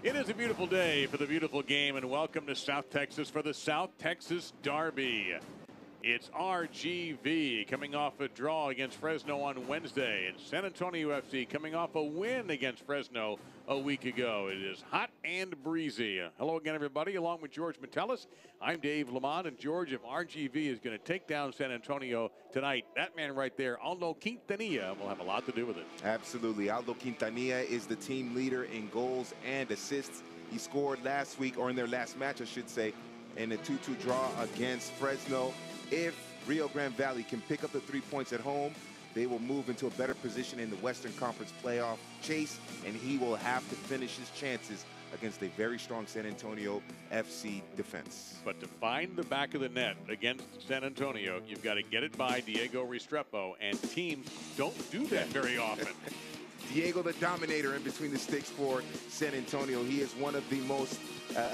It is a beautiful day for the beautiful game, and welcome to South Texas for the South Texas Derby. It's RGV coming off a draw against Fresno on Wednesday, and San Antonio FC coming off a win against Fresno a week ago. It is hot and breezy. Hello again, everybody. Along with George Metellus, I'm Dave Lamont, and George, if RGV is going to take down San Antonio tonight, that man right there, Aldo Quintanilla, will have a lot to do with it. Absolutely. Aldo Quintanilla is the team leader in goals and assists. He scored last week, or in their last match, I should say, in a 2-2 draw against Fresno. If Rio Grande Valley can pick up the 3 points at home, they will move into a better position in the Western Conference playoff chase, and he will have to finish his chances against a very strong San Antonio FC defense. But to find the back of the net against San Antonio, you've got to get it by Diego Restrepo, and teams don't do that very often. Diego the Dominator in between the sticks for San Antonio. He is one of the most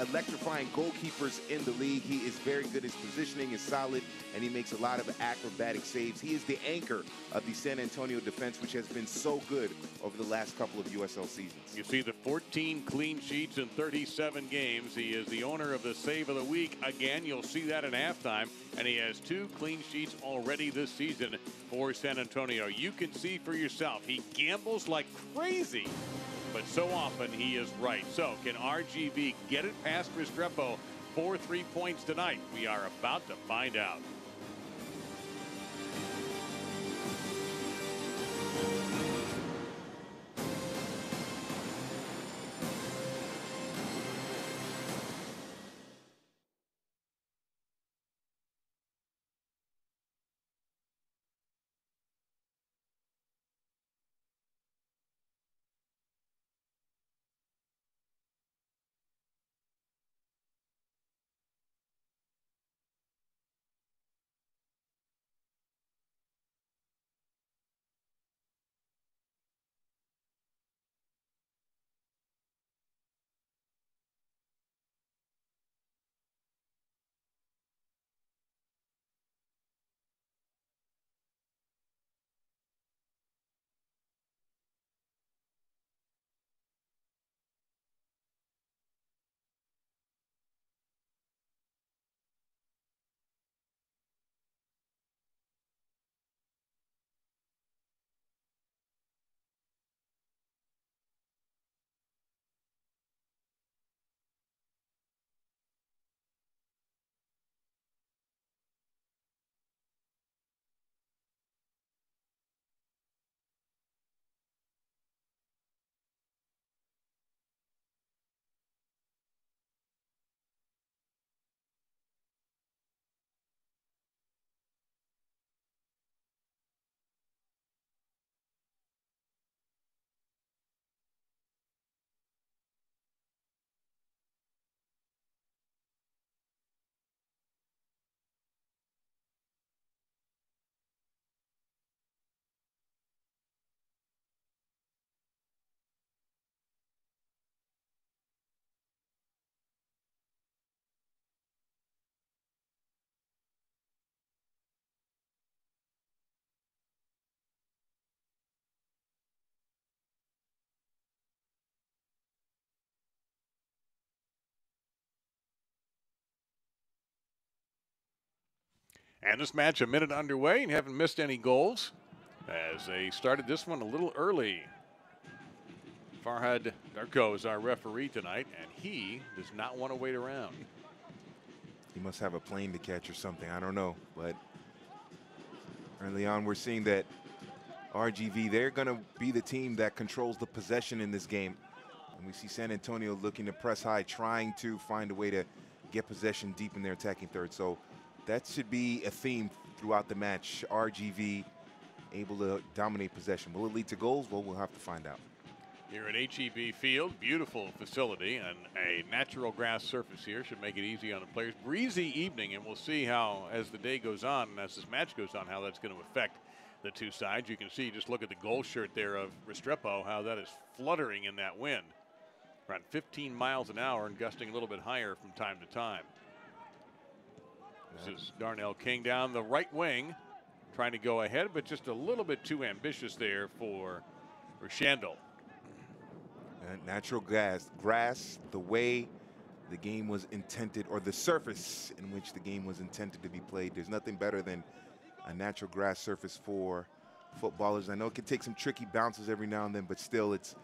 electrifying goalkeepers in the league. He is very good. His positioning is solid, and he makes a lot of acrobatic saves. He is the anchor of the San Antonio defense, which has been so good over the last couple of USL seasons. You see the 14 clean sheets in 37 games. He is the owner of the save of the week. Again, you'll see that in halftime, and he has 2 clean sheets already this season for San Antonio. You can see for yourself, he gambles like crazy, but so often he is right. So can RGV get it past Restrepo for 3 points tonight? We are about to find out. And this match a minute underway, and haven't missed any goals as they started this one a little early. Farhad Darko is our referee tonight, and he does not want to wait around. He must have a plane to catch or something. I don't know. But early on, we're seeing that RGV, they're going to be the team that controls the possession in this game. And we see San Antonio looking to press high, trying to find a way to get possession deep in their attacking third. So that should be a theme throughout the match. RGV able to dominate possession. Will it lead to goals? Well, we'll have to find out. Here at HEB Field, beautiful facility, and a natural grass surface here should make it easy on the players. Breezy evening, and we'll see how, as the day goes on, and as this match goes on, how that's going to affect the two sides. You can see, just look at the goal shirt there of Restrepo, how that is fluttering in that wind. Around 15 miles an hour and gusting a little bit higher from time to time. This is Darnell King down the right wing, trying to go ahead, but just a little bit too ambitious there for Rochandel. Natural grass, the way the game was intended, or the surface in which the game was intended to be played. There's nothing better than a natural grass surface for footballers. I know it can take some tricky bounces every now and then, but still it's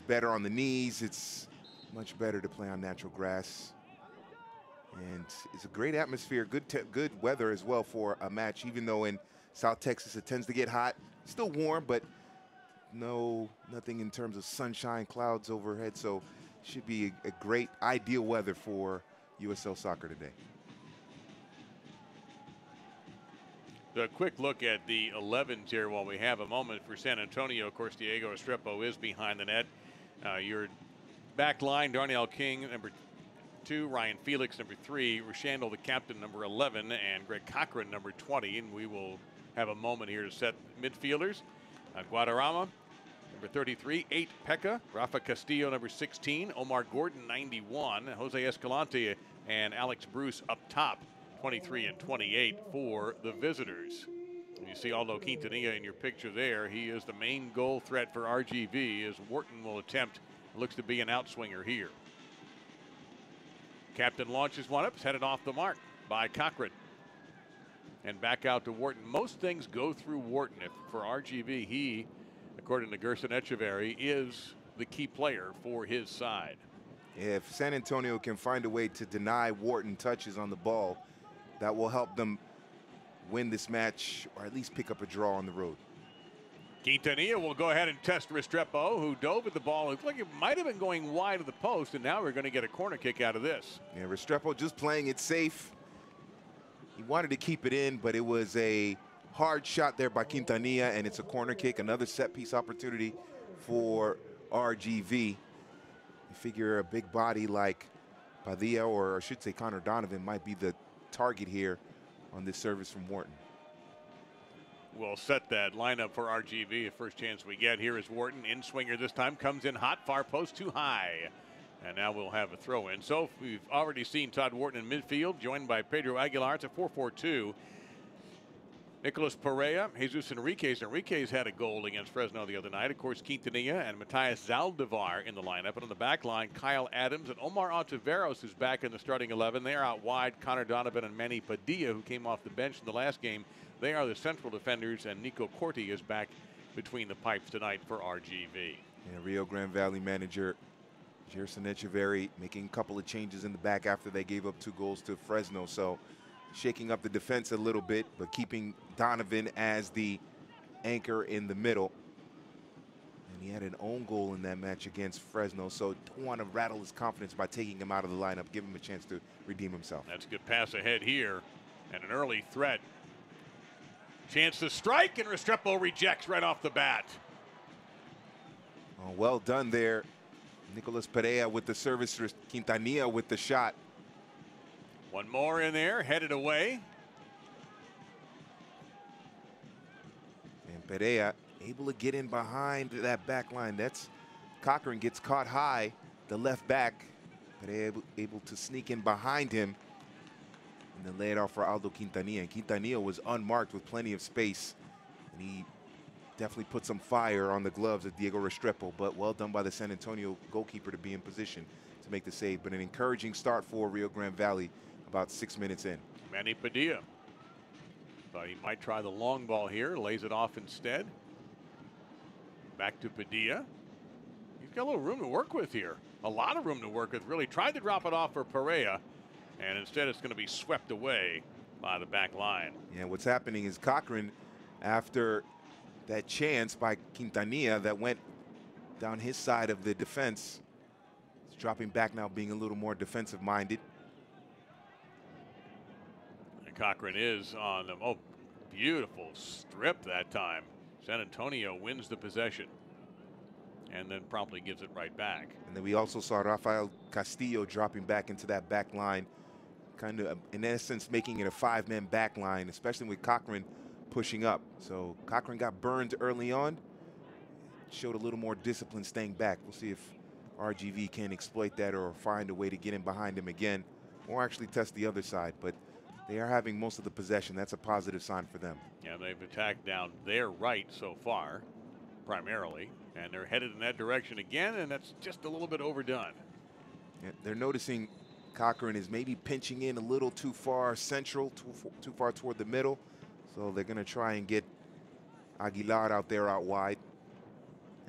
better on the knees. It's much better to play on natural grass. And it's a great atmosphere, good weather as well for a match, even though in South Texas it tends to get hot. Still warm, but nothing in terms of sunshine, clouds overhead, so should be a great, ideal weather for USL soccer today. A quick look at the 11s here while we have a moment for San Antonio. Of course, Diego Restrepo is behind the net. Your back line, Darnell King, number 2, Ryan Felix, number 3, Rushandel, the captain, number 11, and Greg Cochran, number 20. And we will have a moment here to set midfielders. Guadarrama, number 33, 8, Pekka, Rafa Castillo, number 16, Omar Gordon, 91, Jose Escalante and Alex Bruce up top, 23 and 28 for the visitors. And you see Aldo Quintanilla in your picture there. He is the main goal threat for RGV as Wharton will attempt, looks to be an outswinger here. Captain launches one up, headed off the mark by Cochran. And back out to Wharton. Most things go through Wharton. For RGV, he, according to Gerson Echeverry, is the key player for his side. If San Antonio can find a way to deny Wharton touches on the ball, that will help them win this match, or at least pick up a draw on the road. Quintanilla will go ahead and test Restrepo, who dove at the ball. It looked like it might have been going wide of the post, and now we're going to get a corner kick out of this. Yeah, Restrepo just playing it safe. He wanted to keep it in, but it was a hard shot there by Quintanilla, and it's a corner kick, another set-piece opportunity for RGV. You figure a big body like Padilla, or I should say Connor Donovan, might be the target here on this service from Wharton. We'll set that lineup for RGV. The first chance we get here is Wharton. In-swinger this time, comes in hot, far post too high. And now we'll have a throw in. So we've already seen Todd Wharton in midfield, joined by Pedro Aguilar. It's a 4-4-2. Nicolas Perea, Jesus Enriquez. Enriquez had a goal against Fresno the other night. Of course, Quintanilla and Matthias Zaldivar in the lineup. And on the back line, Kyle Adams and Omar Ontiveros is back in the starting 11. They are out wide. Connor Donovan and Manny Padilla, who came off the bench in the last game, they are the central defenders. And Nico Corti is back between the pipes tonight for RGV. And Rio Grande Valley manager Gerson Echeverry making a couple of changes in the back after they gave up 2 goals to Fresno. So shaking up the defense a little bit, but keeping Donovan as the anchor in the middle. And he had an own goal in that match against Fresno, so don't want to rattle his confidence by taking him out of the lineup. Give him a chance to redeem himself. That's a good pass ahead here, and an early threat. Chance to strike, and Restrepo rejects right off the bat. Oh, well done there. Nicolas Perea with the service, Quintanilla with the shot. One more in there, headed away. And Perea able to get in behind that back line. That's Cochran gets caught high, the left back. Perea able to sneak in behind him and then lay it off for Aldo Quintanilla. And Quintanilla was unmarked with plenty of space, and he definitely put some fire on the gloves of Diego Restrepo, but well done by the San Antonio goalkeeper to be in position to make the save. But an encouraging start for Rio Grande Valley about 6 minutes in. Manny Padilla thought he might try the long ball here, lays it off instead. Back to Padilla. He's got a little room to work with here. A lot of room to work with, really. Tried to drop it off for Perea, and instead it's going to be swept away by the back line. Yeah, what's happening is Cochran, after that chance by Quintanilla that went down his side of the defense, is dropping back now, being a little more defensive minded. And Cochran is on them. Oh, beautiful strip that time. San Antonio wins the possession and then promptly gives it right back. And then we also saw Rafael Castillo dropping back into that back line, kind of in essence making it a 5-man back line, especially with Cochran pushing up. So Cochran got burned early on, showed a little more discipline staying back. We'll see if RGV can exploit that or find a way to get in behind him again, or actually test the other side. But they are having most of the possession. That's a positive sign for them. Yeah, they've attacked down their right so far, primarily. And they're headed in that direction again, and that's just a little bit overdone. Yeah, they're noticing Cochran is maybe pinching in a little too far central, too far toward the middle. So they're going to try and get Aguilar out there out wide.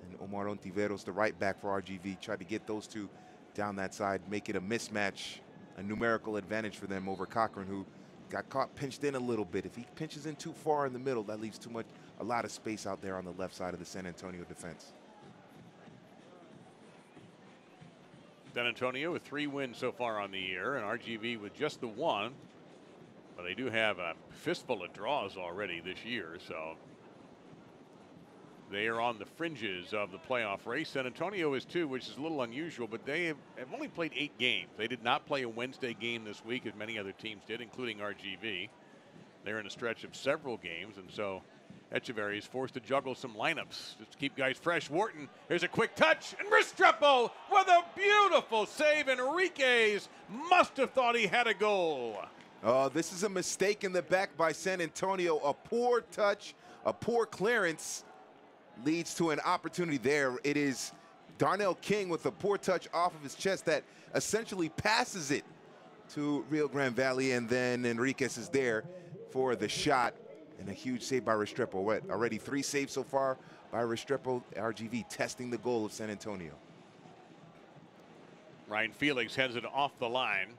And Omar Ontiveros, the right back for RGV, try to get those two down that side, make it a mismatch, a numerical advantage for them over Cochran, who got caught pinched in a little bit. If he pinches in too far in the middle, that leaves a lot of space out there on the left side of the San Antonio defense. San Antonio with 3 wins so far on the year, and RGV with just the 1. But they do have a fistful of draws already this year, so they are on the fringes of the playoff race. San Antonio is 2, which is a little unusual, but they have only played 8 games. They did not play a Wednesday game this week, as many other teams did, including RGV. They're in a stretch of several games, and so Echeverry is forced to juggle some lineups just to keep guys fresh. Wharton, here's a quick touch, and Restrepo with a beautiful save. Enriquez must have thought he had a goal. Oh, this is a mistake in the back by San Antonio. A poor touch, a poor clearance leads to an opportunity there. It is Darnell King with a poor touch off of his chest that essentially passes it to Rio Grande Valley, and then Enriquez is there for the shot. And a huge save by Restrepo. Already 3 saves so far by Restrepo. RGV testing the goal of San Antonio. Ryan Felix heads it off the line,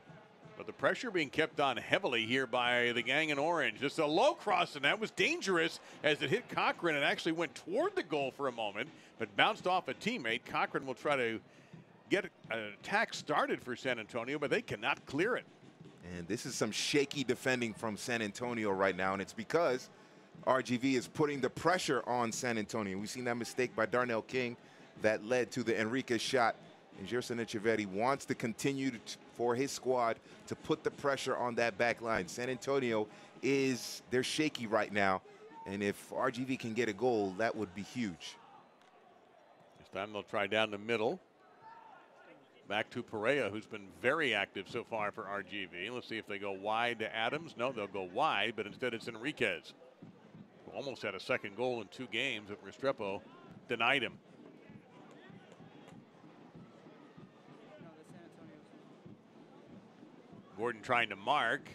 but the pressure being kept on heavily here by the gang in orange. Just a low cross, and that was dangerous as it hit Cochran and actually went toward the goal for a moment, but bounced off a teammate. Cochran will try to get an attack started for San Antonio, but they cannot clear it. And this is some shaky defending from San Antonio right now, and it's because RGV is putting the pressure on San Antonio. We've seen that mistake by Darnell King that led to the Enriquez shot. And Gerson Echeverry wants to continue for his squad to put the pressure on that back line. San Antonio they're shaky right now, and if RGV can get a goal, that would be huge. This time they'll try down the middle. Back to Perea, who's been very active so far for RGV. Let's see if they go wide to Adams. No, they'll go wide, but instead it's Enriquez, who almost had a second goal in 2 games, but Restrepo denied him. Gordon trying to mark,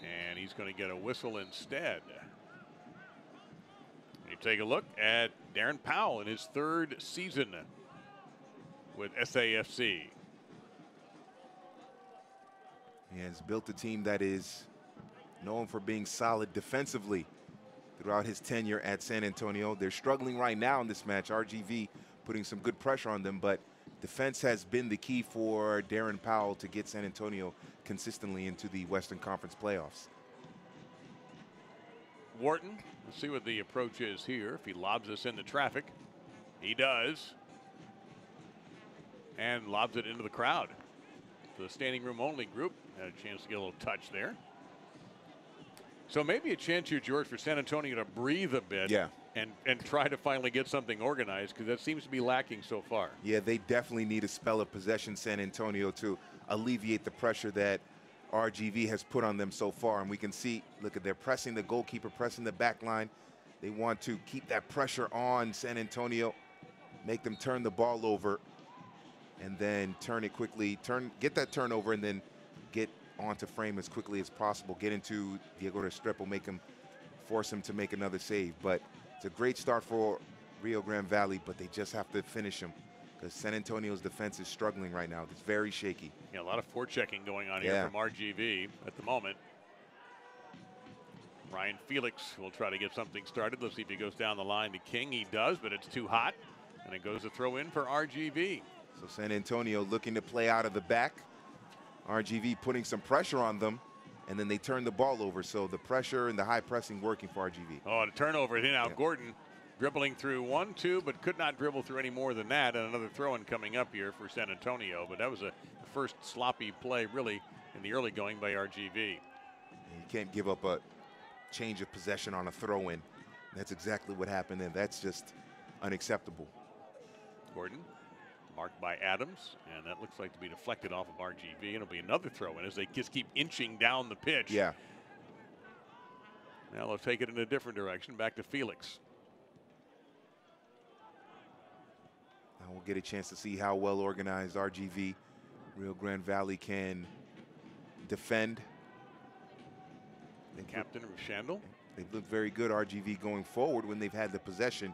and he's going to get a whistle instead. You take a look at Darren Powell in his 3rd season with SAFC. He has built a team that is known for being solid defensively throughout his tenure at San Antonio. They're struggling right now in this match. RGV putting some good pressure on them, but defense has been the key for Darren Powell to get San Antonio consistently into the Western Conference playoffs. Wharton, let's see what the approach is here. If he lobs us into traffic, he does. And lobs it into the crowd. The standing room only group had a chance to get a little touch there. So maybe a chance here, George, for San Antonio to breathe a bit. Yeah. And try to finally get something organized, because that seems to be lacking so far. Yeah, they definitely need a spell of possession, San Antonio, to alleviate the pressure that RGV has put on them so far. And we can see, look at, they're pressing the goalkeeper, pressing the back line. They want to keep that pressure on San Antonio, make them turn the ball over, and then turn it quickly, get that turnover, and then get onto frame as quickly as possible. Get into Diego Restrepo, force him to make another save. But it's a great start for Rio Grande Valley, but they just have to finish him, because San Antonio's defense is struggling right now. It's very shaky. Yeah, a lot of forechecking going on here from RGV at the moment. Ryan Felix will try to get something started. Let's see if he goes down the line to King. He does, but it's too hot, and it goes to throw in for RGV. So San Antonio looking to play out of the back. RGV putting some pressure on them, and then they turn the ball over. So the pressure and the high pressing working for RGV. Oh, and a turnover. Now Gordon dribbling through 1-2, but could not dribble through any more than that. And another throw-in coming up here for San Antonio. But that was the first sloppy play, really, in the early going by RGV. You can't give up a change of possession on a throw-in. That's exactly what happened, and that's just unacceptable. Gordon marked by Adams, and that looks like to be deflected off of RGV, and it'll be another throw-in as they just keep inching down the pitch. Yeah. Now they'll take it in a different direction, back to Felix. we'll get a chance to see how well organized RGV, Rio Grande Valley, can defend. Captain Rushandel. They've looked very good, RGV, going forward when they've had the possession.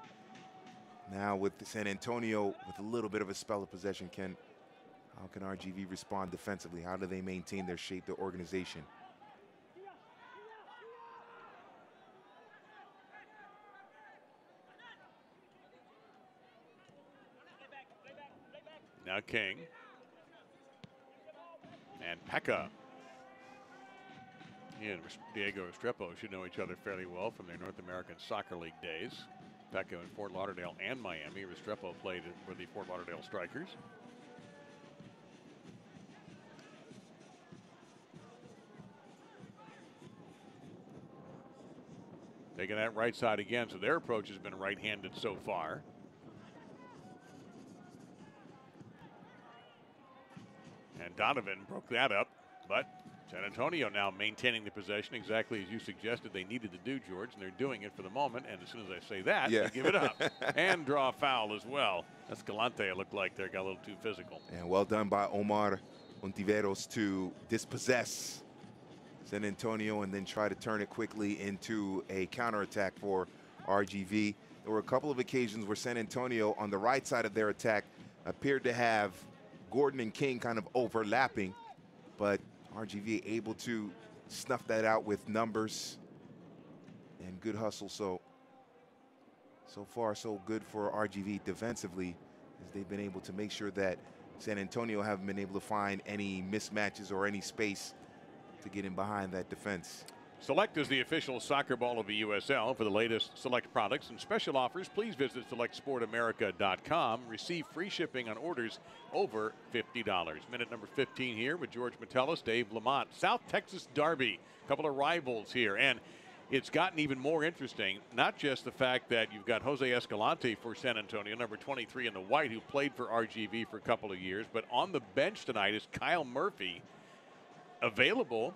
Now with San Antonio with a little bit of a spell of possession, how can RGV respond defensively? How do they maintain their shape, their organization? Now King. And Pekka. He and Diego Restrepo should know each other fairly well from their North American Soccer League days. Pekka in Fort Lauderdale and Miami. Restrepo played for the Fort Lauderdale Strikers. Taking that right side again, so their approach has been right-handed so far. And Donovan broke that up, but San Antonio now maintaining the possession exactly as you suggested they needed to do, George, and they're doing it for the moment. And as soon as I say that, they give it up and draw a foul as well. Escalante, it looked like they got a little too physical. And well done by Omar Ontiveros to dispossess San Antonio and then try to turn it quickly into a counterattack for RGV. There were a couple of occasions where San Antonio on the right side of their attack appeared to have Gordon and King kind of overlapping, but RGV able to snuff that out with numbers and good hustle. So far so good for RGV defensively, as they've been able to make sure that San Antonio haven't been able to find any mismatches or any space to get in behind that defense. Select is the official soccer ball of the USL. For the latest Select products and special offers, please visit selectsportamerica.com. Receive free shipping on orders over $50. Minute number 15 here with George Metellus, Dave Lamont. South Texas Derby, a couple of rivals here. And it's gotten even more interesting, not just the fact that you've got Jose Escalante for San Antonio, number 23 in the white, who played for RGV for a couple of years, but on the bench tonight is Kyle Murphy, available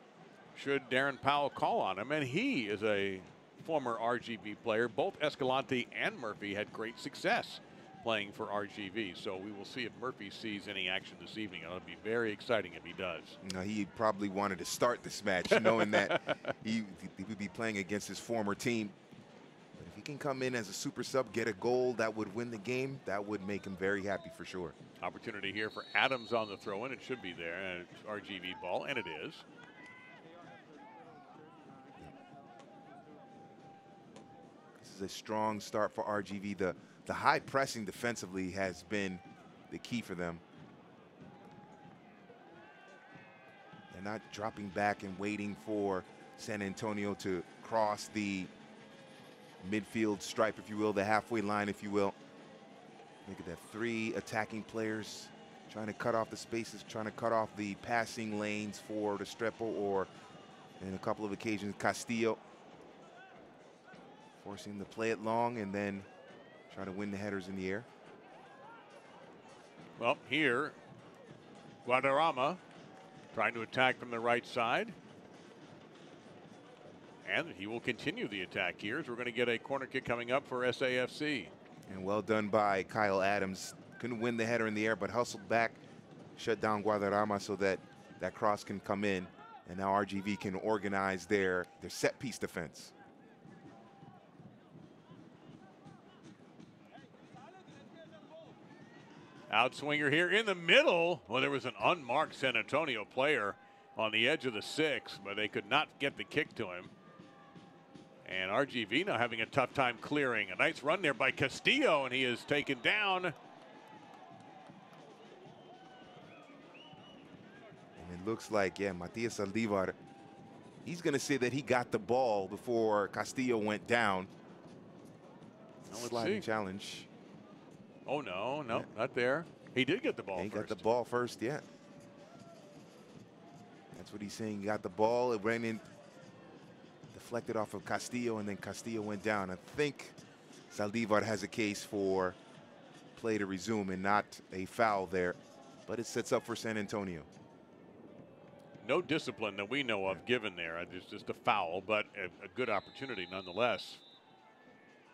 should Darren Powell call on him, and he is a former RGV player. Both Escalante and Murphy had great success playing for RGV, so we will see if Murphy sees any action this evening. It'll be very exciting if he does. Now, he probably wanted to start this match knowing that he would be playing against his former team. But if he can come in as a super sub, get a goal that would win the game, that would make him very happy for sure. Opportunity here for Adams on the throw-in. It should be there, and it's RGV ball, and it is. This is a strong start for RGV. The high pressing defensively has been the key for them. They're not dropping back and waiting for San Antonio to cross the midfield stripe, if you will, the halfway line, if you will. Look at that, 3 attacking players trying to cut off the spaces, trying to cut off the passing lanes for Restrepo, or in a couple of occasions, Castillo. Forcing to play it long and then try to win the headers in the air. Well, here, Guadarrama trying to attack from the right side. And he will continue the attack here, as we're going to get a corner kick coming up for SAFC. And well done by Kyle Adams. Couldn't win the header in the air, but hustled back, shut down Guadarrama so that that cross can come in. And now RGV can organize their set piece defense. Outswinger here in the middle. Well, there was an unmarked San Antonio player on the edge of the 6, but they could not get the kick to him. And RGV now having a tough time clearing. A nice run there by Castillo, and he is taken down. And it looks like, Matias Saldivar, he's going to say that he got the ball before Castillo went down. Sliding challenge. Oh, no, not there. He did get the ball first. He got the ball first, yeah. That's what he's saying. He got the ball. It ran in, deflected off of Castillo, and then Castillo went down. I think Saldivar has a case for play to resume and not a foul there, but it sets up for San Antonio. No discipline that we know of given there. It's just a foul, but a good opportunity nonetheless.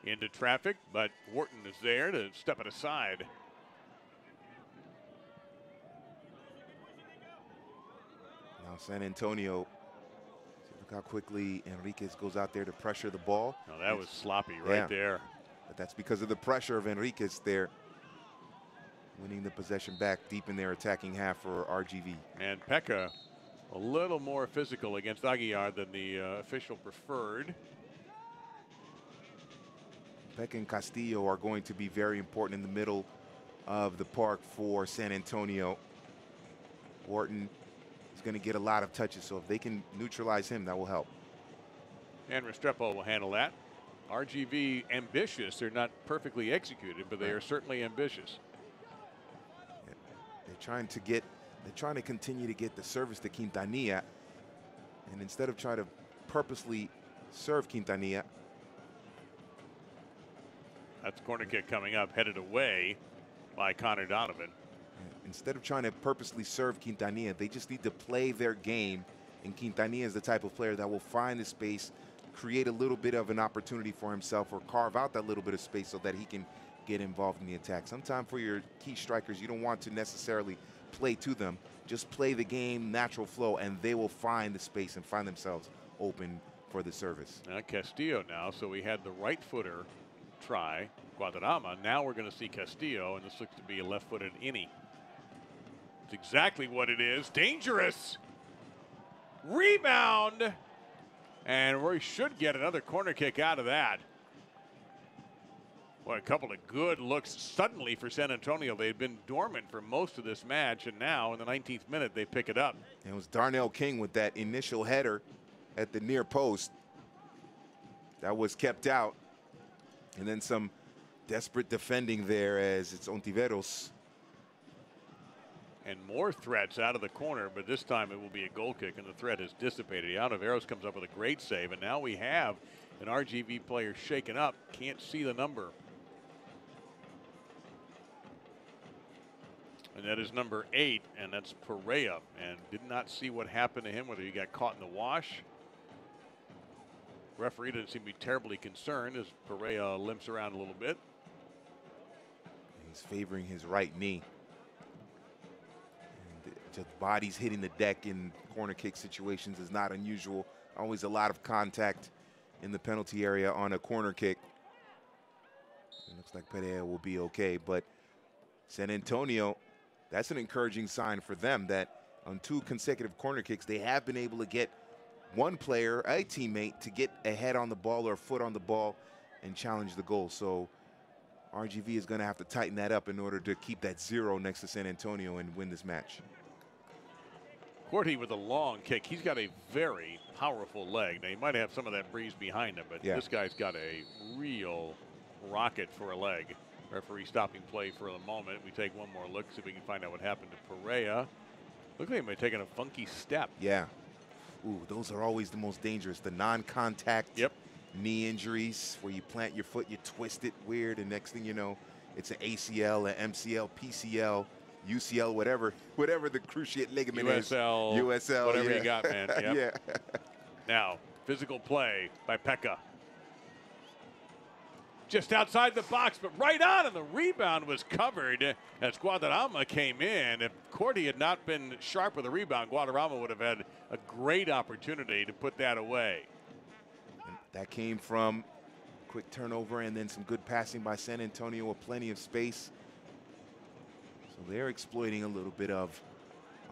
Into traffic, but Wharton is there to step it aside. San Antonio, look how quickly Enriquez goes out there to pressure the ball. No, that was sloppy right there. But that's because of the pressure of Enriquez there, winning the possession back deep in their attacking half for RGV. And Pekka a little more physical against Aguiar than the official preferred. Pekka and Castillo are going to be very important in the middle of the park for San Antonio. Wharton is going to get a lot of touches, so if they can neutralize him, that will help. And Restrepo will handle that. RGV ambitious. They're not perfectly executed, but they are certainly ambitious. Yeah. They're trying to continue to get the service to Quintanilla, and instead of trying to purposely serve Quintanilla. That's corner kick coming up, headed away by Connor Donovan. Instead of trying to purposely serve Quintanilla, they just need to play their game. And Quintanilla is the type of player that will find the space, create a little bit of an opportunity for himself, or carve out that little bit of space so that he can get involved in the attack. Sometimes for your key strikers, you don't want to necessarily play to them. Just play the game, natural flow, and they will find the space and find themselves open for the service. Now Castillo now, so we had the right footer try Guadarrama. Now we're going to see Castillo, and this looks to be a left-footed innie. It's exactly what it is. Dangerous. Rebound. And we should get another corner kick out of that. Boy, a couple of good looks suddenly for San Antonio. They'd been dormant for most of this match, and now in the 19th minute, they pick it up. And it was Darnell King with that initial header at the near post that was kept out. And then some desperate defending there as it's Ontiveros. And more threats out of the corner, but this time it will be a goal kick, and the threat has dissipated. Ontiveros comes up with a great save, and now we have an RGV player shaken up. Can't see the number. And that is number 8, and that's Perea. And did not see what happened to him, whether he got caught in the wash. Referee doesn't seem to be terribly concerned as Perea limps around a little bit. He's favoring his right knee. And just bodies hitting the deck in corner kick situations is not unusual. Always a lot of contact in the penalty area on a corner kick. It looks like Perea will be okay, but San Antonio, that's an encouraging sign for them that on 2 consecutive corner kicks, they have been able to get one player, a teammate, to get a head on the ball or a foot on the ball and challenge the goal. So RGV is going to have to tighten that up in order to keep that 0 next to San Antonio and win this match. Corti with a long kick. He's got a very powerful leg. Now, he might have some of that breeze behind him, but this guy's got a real rocket for a leg. Referee stopping play for a moment. We take one more look, see if we can find out what happened to Perea. Look at him taking a funky step. Yeah. Ooh, those are always the most dangerous. The non-contact knee injuries where you plant your foot, you twist it weird, and next thing you know, it's an ACL, an MCL, PCL, UCL, whatever the cruciate ligament USL, is. USL, whatever you got, man. Yep. Yeah. Now, physical play by Pekka. Just outside the box, but right on, and the rebound was covered as Guadarrama came in. If Corti had not been sharp with the rebound, Guadarrama would have had a great opportunity to put that away. And that came from quick turnover and then some good passing by San Antonio with plenty of space. So they're exploiting a little bit of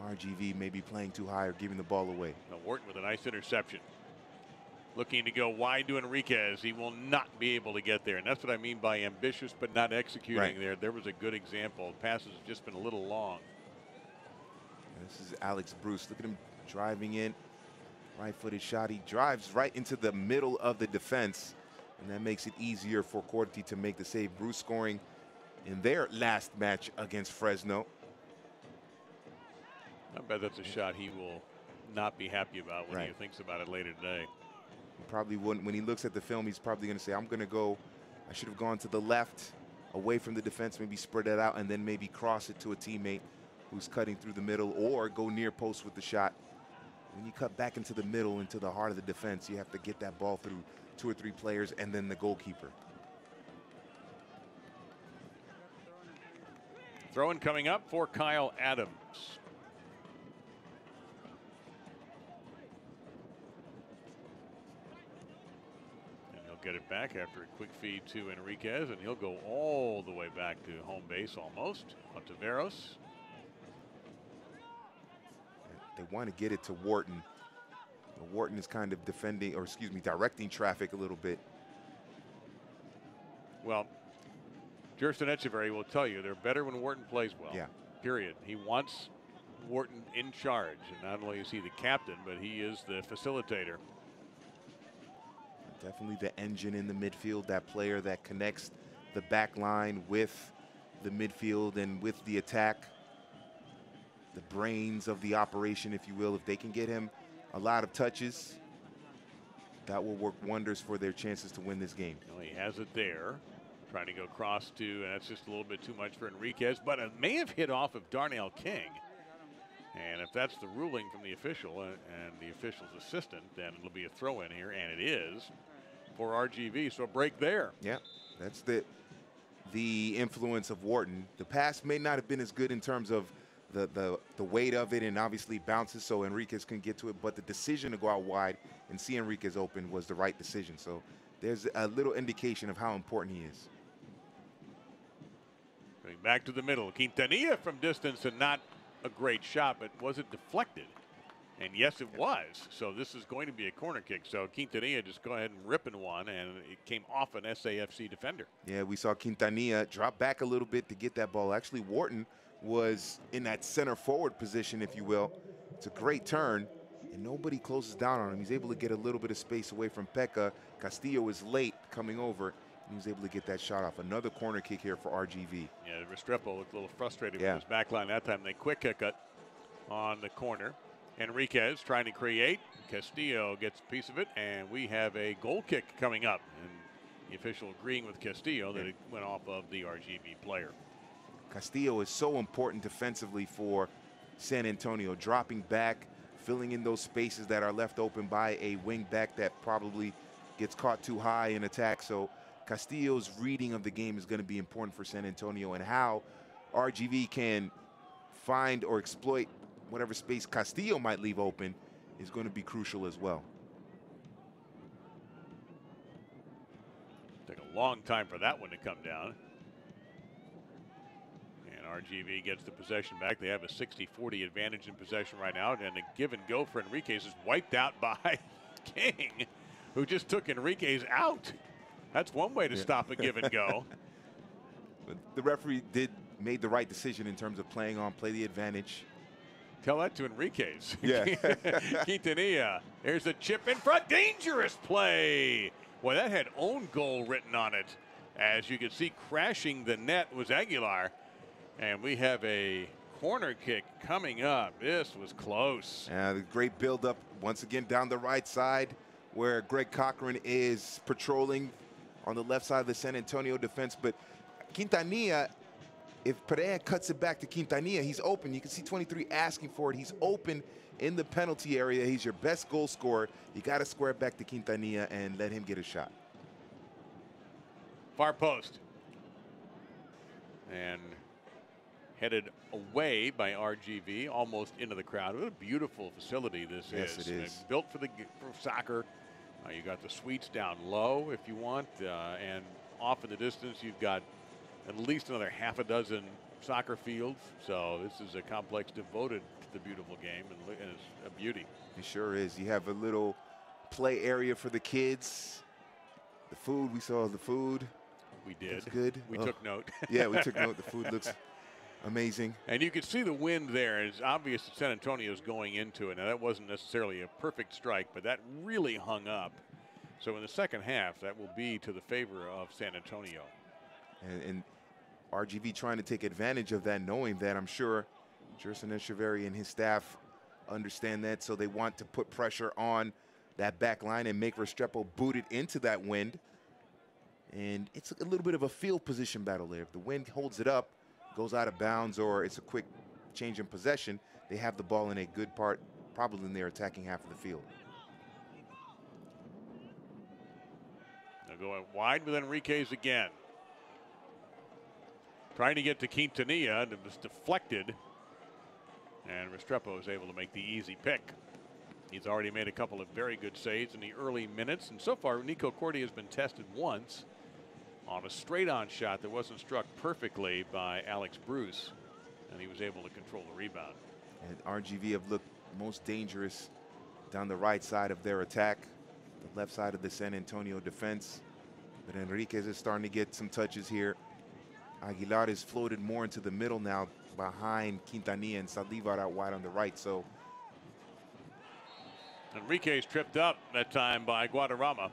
RGV maybe playing too high or giving the ball away. Now Wharton with a nice interception. Looking to go wide to Enriquez. He will not be able to get there. And that's what I mean by ambitious but not executing there. There was a good example. The pass has just been a little long. And this is Alex Bruce. Look at him driving in. Right-footed shot. He drives right into the middle of the defense. And that makes it easier for Corti to make the save. Bruce scoring in their last match against Fresno. I bet that's a shot he will not be happy about when he thinks about it later today. Probably wouldn't. When he looks at the film, he's probably going to say, I'm going to go, I should have gone to the left, away from the defense, maybe spread it out, and then maybe cross it to a teammate who's cutting through the middle, or go near post with the shot. When you cut back into the middle, into the heart of the defense, you have to get that ball through 2 or 3 players and then the goalkeeper. Throw-in coming up for Kyle Adams. get it back after a quick feed to Enriquez, and he'll go all the way back to home base almost. Ontiveros. They want to get it to Wharton. Wharton is kind of defending, or excuse me, directing traffic a little bit. Well, Jerson Echeverry will tell you they're better when Wharton plays well. Yeah. Period. He wants Wharton in charge, and not only is he the captain, but he is the facilitator. Definitely the engine in the midfield, that player that connects the back line with the midfield and with the attack. The brains of the operation, if you will. If they can get him a lot of touches, that will work wonders for their chances to win this game. Well, he has it there. Trying to go across to, and that's just a little bit too much for Enriquez, but it may have hit off of Darnell King. And if that's the ruling from the official and the official's assistant, then it'll be a throw in here, and it is for RGV. So a break there. Yeah, that's the influence of Wharton. The pass may not have been as good in terms of the weight of it, and obviously bounces so Enriquez can get to it, but the decision to go out wide and see Enriquez open was the right decision. So there's a little indication of how important he is. Going back to the middle. Quintanilla from distance, and not a great shot, but was it deflected? And yes, it was. So this is going to be a corner kick. So Quintanilla just go ahead and ripping one, and it came off an SAFC defender. Yeah, we saw Quintanilla drop back a little bit to get that ball. Actually, Wharton was in that center forward position, if you will. It's a great turn, and nobody closes down on him. He's able to get a little bit of space away from Pekka. Castillo is late coming over, and he was able to get that shot off. Another corner kick here for RGV. Yeah, Restrepo looked a little frustrated with his back line that time. They quick kick it on the corner. Enriquez trying to create. Castillo gets a piece of it, and we have a goal kick coming up. And the official agreeing with Castillo that it went off of the RGV player. Castillo is so important defensively for San Antonio, dropping back, filling in those spaces that are left open by a wing back that probably gets caught too high in attack. So Castillo's reading of the game is going to be important for San Antonio, and how RGV can find or exploit whatever space Castillo might leave open is going to be crucial as well. Take a long time for that one to come down. And RGV gets the possession back. They have a 60-40 advantage in possession right now, and a give and go for Enriquez is wiped out by King, who just took Enriquez out. That's one way to stop a give and go. But the referee made the right decision in terms of playing on, play the advantage. Tell that to Enriquez. Yeah. Quintanilla. There's a chip in front. Dangerous play. Boy, that had own goal written on it. As you can see, crashing the net was Aguilar. And we have a corner kick coming up. This was close. The great buildup once again down the right side, where Greg Cochran is patrolling on the left side of the San Antonio defense. But Quintanilla, if Perea cuts it back to Quintanilla, he's open. You can see 23 asking for it. He's open in the penalty area. He's your best goal scorer. You got to square it back to Quintanilla and let him get a shot. Far post. And headed away by RGV, almost into the crowd. What a beautiful facility this is. Yes, it is. Built for soccer. You got the suites down low if you want, and off in the distance you've got at least another half a dozen soccer fields. So this is a complex devoted to the beautiful game, and it's a beauty. It sure is. You have a little play area for the kids. The food, we saw the food. We did. It's good. We took note. Yeah, we took note. The food looks amazing. And you can see the wind there. It's obvious that San Antonio is going into it. Now, that wasn't necessarily a perfect strike, but that really hung up. So in the second half, that will be to the favor of San Antonio. And RGV trying to take advantage of that, knowing that, I'm sure Jerson Echeverry and his staff understand that, so they want to put pressure on that back line and make Restrepo boot it into that wind. And it's a little bit of a field position battle there. If the wind holds it up, goes out of bounds, or it's a quick change in possession, they have the ball in a good part, probably in their attacking half of the field. They'll go out wide with Enriquez again. Trying to get to Quintanilla, and it was deflected. And Restrepo is able to make the easy pick. He's already made a couple of very good saves in the early minutes, and so far Nico Corti has been tested once on a straight-on shot that wasn't struck perfectly by Alex Bruce, and he was able to control the rebound. And RGV have looked most dangerous down the right side of their attack, the left side of the San Antonio defense. But Enriquez is starting to get some touches here. Aguilar is floated more into the middle now behind Quintanilla, and Saldivar out wide on the right. So Enriquez tripped up that time by Guadarrama.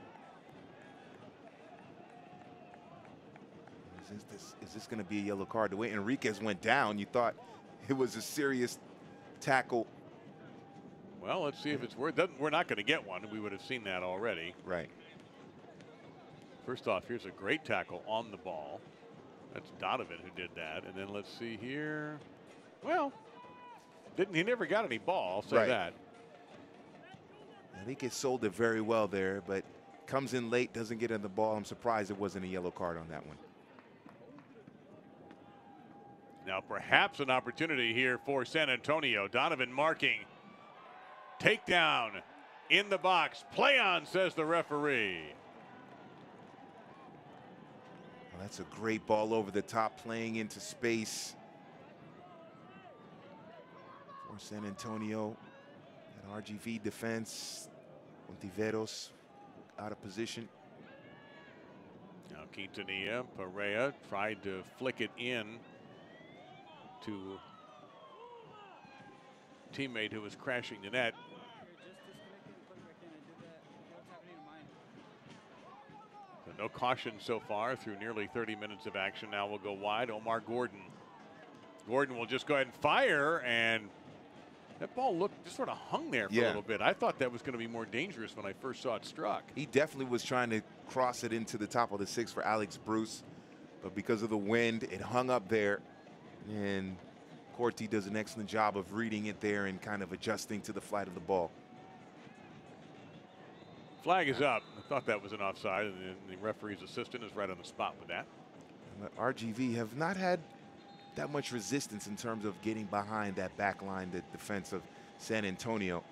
Is this going to be a yellow card? The way Enriquez went down, you thought it was a serious tackle. Well, let's see if it's worth. We're not going to get one. We would have seen that already. Right. First off, here's a great tackle on the ball. That's Donovan who did that. And then let's see here. Well, he never got any ball. I'll say that. Enriquez sold it very well there, but comes in late, doesn't get in the ball. I'm surprised it wasn't a yellow card on that one. Now perhaps an opportunity here for San Antonio. Donovan marking. Takedown in the box. Play on, says the referee. Well, that's a great ball over the top, playing into space for San Antonio. That RGV defense. Ontiveros out of position. Now Quintanilla, Perea tried to flick it in to teammate who was crashing the net. So no caution so far through nearly 30 minutes of action. Now we'll go wide. Omar Gordon. Gordon will just go ahead and fire, and that ball looked just sort of hung there for a little bit. I thought that was going to be more dangerous when I first saw it struck. He definitely was trying to cross it into the top of the six for Alex Bruce, but because of the wind, it hung up there. And Corti does an excellent job of reading it there and kind of adjusting to the flight of the ball. Flag is up. I thought that was an offside, and the referee's assistant is right on the spot with that. And the RGV have not had that much resistance in terms of getting behind that back line, the defense of San Antonio.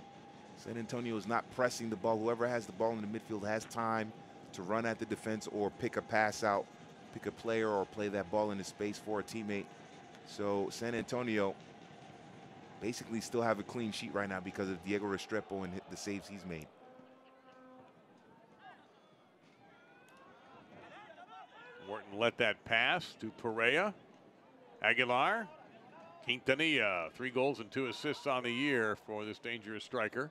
San Antonio is not pressing the ball. Whoever has the ball in the midfield has time to run at the defense or pick a pass out, pick a player, or play that ball into space for a teammate. So San Antonio basically still have a clean sheet right now because of Diego Restrepo and the saves he's made. Morton let that pass to Perea. Aguilar. Quintanilla, 3 goals and 2 assists on the year for this dangerous striker.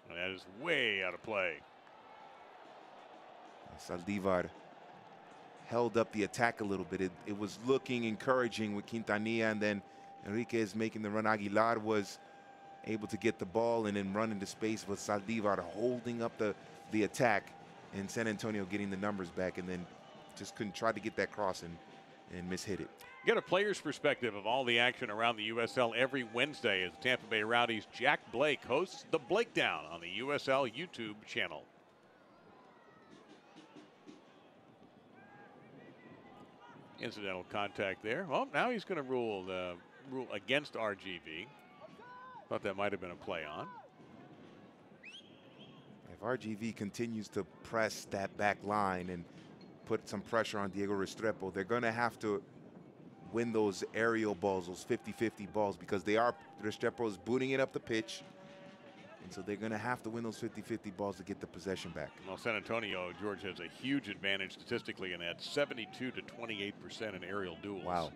And that is way out of play. Saldivar held up the attack a little bit. It was looking encouraging with Quintanilla, and then Enriquez making the run. Aguilar was able to get the ball and then run into space with Saldivar holding up the attack, and San Antonio getting the numbers back, and then just couldn't try to get that cross and mishit it. Get a player's perspective of all the action around the USL every Wednesday as the Tampa Bay Rowdies' Jack Blake hosts the Blake Down on the USL YouTube channel. Incidental contact there. Well, now he's going to rule against RGV. Thought that might have been a play on. If RGV continues to press that back line and put some pressure on Diego Restrepo, they're going to have to win those aerial balls, those 50-50 balls, because Restrepo is booting it up the pitch. And so they're going to have to win those 50-50 balls to get the possession back. Well, San Antonio, George, has a huge advantage statistically, and that's 72 to 28% in aerial duels. Wow.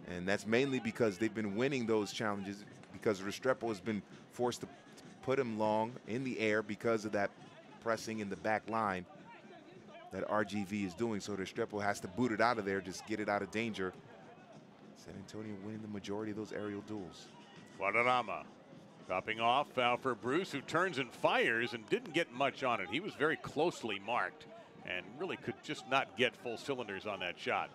And that's mainly because they've been winning those challenges, because Restrepo has been forced to put him long in the air because of that pressing in the back line that RGV is doing. So Restrepo has to boot it out of there, just get it out of danger. San Antonio winning the majority of those aerial duels. Guadarrama dropping off, foul for Bruce, who turns and fires and didn't get much on it. He was very closely marked and really could just not get full cylinders on that shot.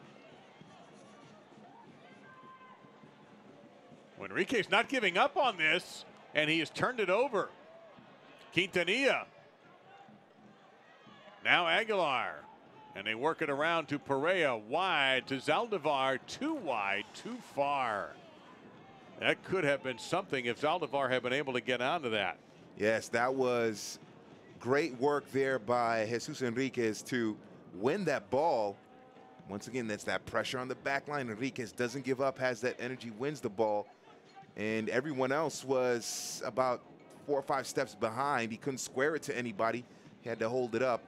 Enrique's not giving up on this, and he has turned it over. Quintanilla. Now Aguilar. And they work it around to Perea, wide to Zaldivar, too wide, too far. That could have been something if Zaldivar had been able to get onto that. Yes, that was great work there by Jesus Enriquez to win that ball. Once again, that's that pressure on the back line. Enriquez doesn't give up, has that energy, wins the ball. And everyone else was about 4 or 5 steps behind. He couldn't square it to anybody. He had to hold it up.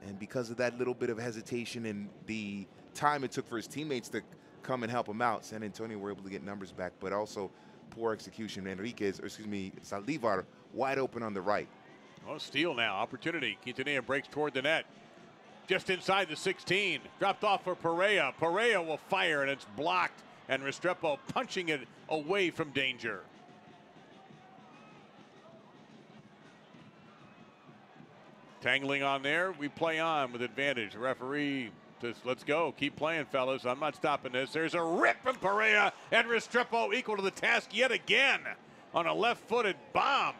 And because of that little bit of hesitation and the time it took for his teammates to come and help him out, San Antonio were able to get numbers back, but also poor execution. Zaldivar wide open on the right. Oh, steal now, opportunity. Quintanilla breaks toward the net. Just inside the 16, dropped off for Perea. Perea will fire, and it's blocked, and Restrepo punching it away from danger. Tangling on there, we play on with advantage. The referee says, let's go, keep playing, fellas. I'm not stopping this. There's a rip from Perea, and Restrepo equal to the task yet again on a left-footed bomb.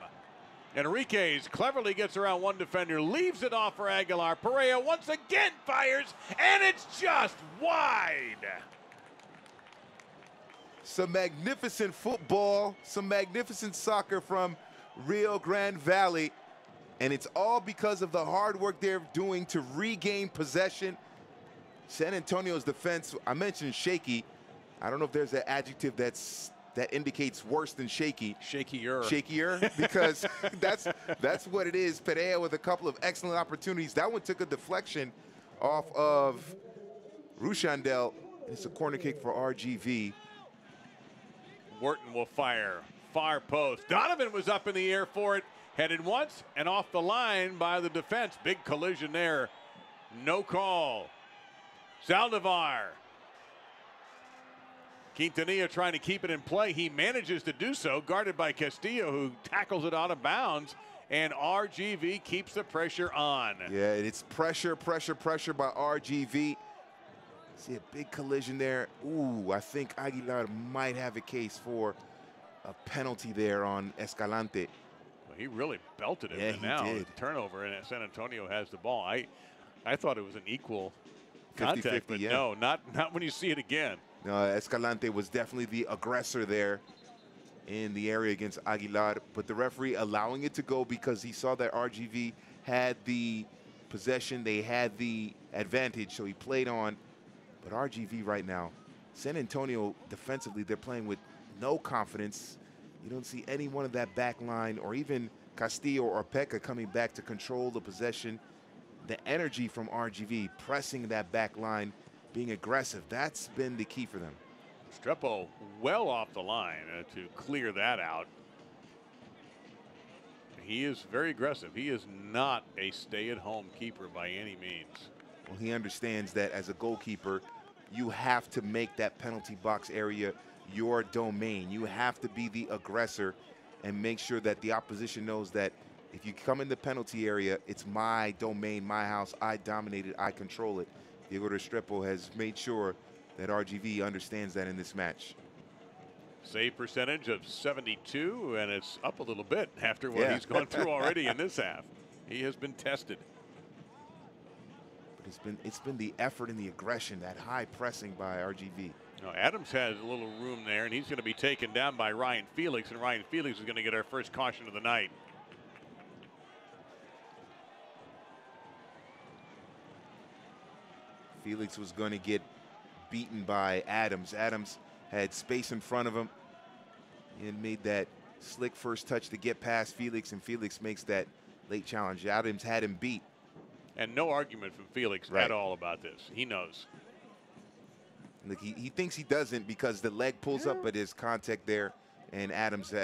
Enriquez cleverly gets around one defender, leaves it off for Aguilar. Perea once again fires, and it's just wide. Some magnificent football, some magnificent soccer from Rio Grande Valley. And it's all because of the hard work they're doing to regain possession. San Antonio's defense, I mentioned shaky. I don't know if there's an adjective that indicates worse than shaky. Shakier. Shakier, because that's what it is. Perea with a couple of excellent opportunities. That one took a deflection off of Rushandel. It's a corner kick for RGV. Wharton will fire. Far post. Donovan was up in the air for it. Headed once and off the line by the defense. Big collision there. No call. Zaldivar. Quintanilla trying to keep it in play. He manages to do so, guarded by Castillo, who tackles it out of bounds. And RGV keeps the pressure on. Yeah, it's pressure by RGV. See a big collision there. Ooh, I think Aguilar might have a case for a penalty there on Escalante. Well, he really belted him, yeah, and now did. turnover, and San Antonio has the ball. I thought it was an equal contact, but yeah. no, not when you see it again. No, Escalante was definitely the aggressor there in the area against Aguilar, but the referee allowing it to go because he saw that RGV had the possession, they had the advantage, so he played on. But RGV right now, San Antonio defensively, they're playing with no confidence. You don't see anyone of that back line or even Castillo or Pekka coming back to control the possession. The energy from RGV pressing that back line, being aggressive, that's been the key for them. Strepo well off the line to clear that out. He is very aggressive. He is not a stay-at-home keeper by any means. Well, he understands that as a goalkeeper, you have to make that penalty box area your domain. You have to be the aggressor and make sure that the opposition knows that if you come in the penalty area, it's my domain, my house. I dominate it, I control it. Diego Restrepo has made sure that RGV understands that in this match. Save percentage of 72, and it's up a little bit after what he's gone through already in this half. He has been tested. But it's been the effort and the aggression, that high pressing by RGV. Now Adams has a little room there, and he's going to be taken down by Ryan Felix, and Ryan Felix is going to get our first caution of the night. Felix was going to get beaten by Adams. Adams had space in front of him and made that slick first touch to get past Felix, and Felix makes that late challenge. Adams had him beat. And no argument from Felix at all about this. He knows. Look, he thinks he doesn't because the leg pulls up, but his contact there, and Adams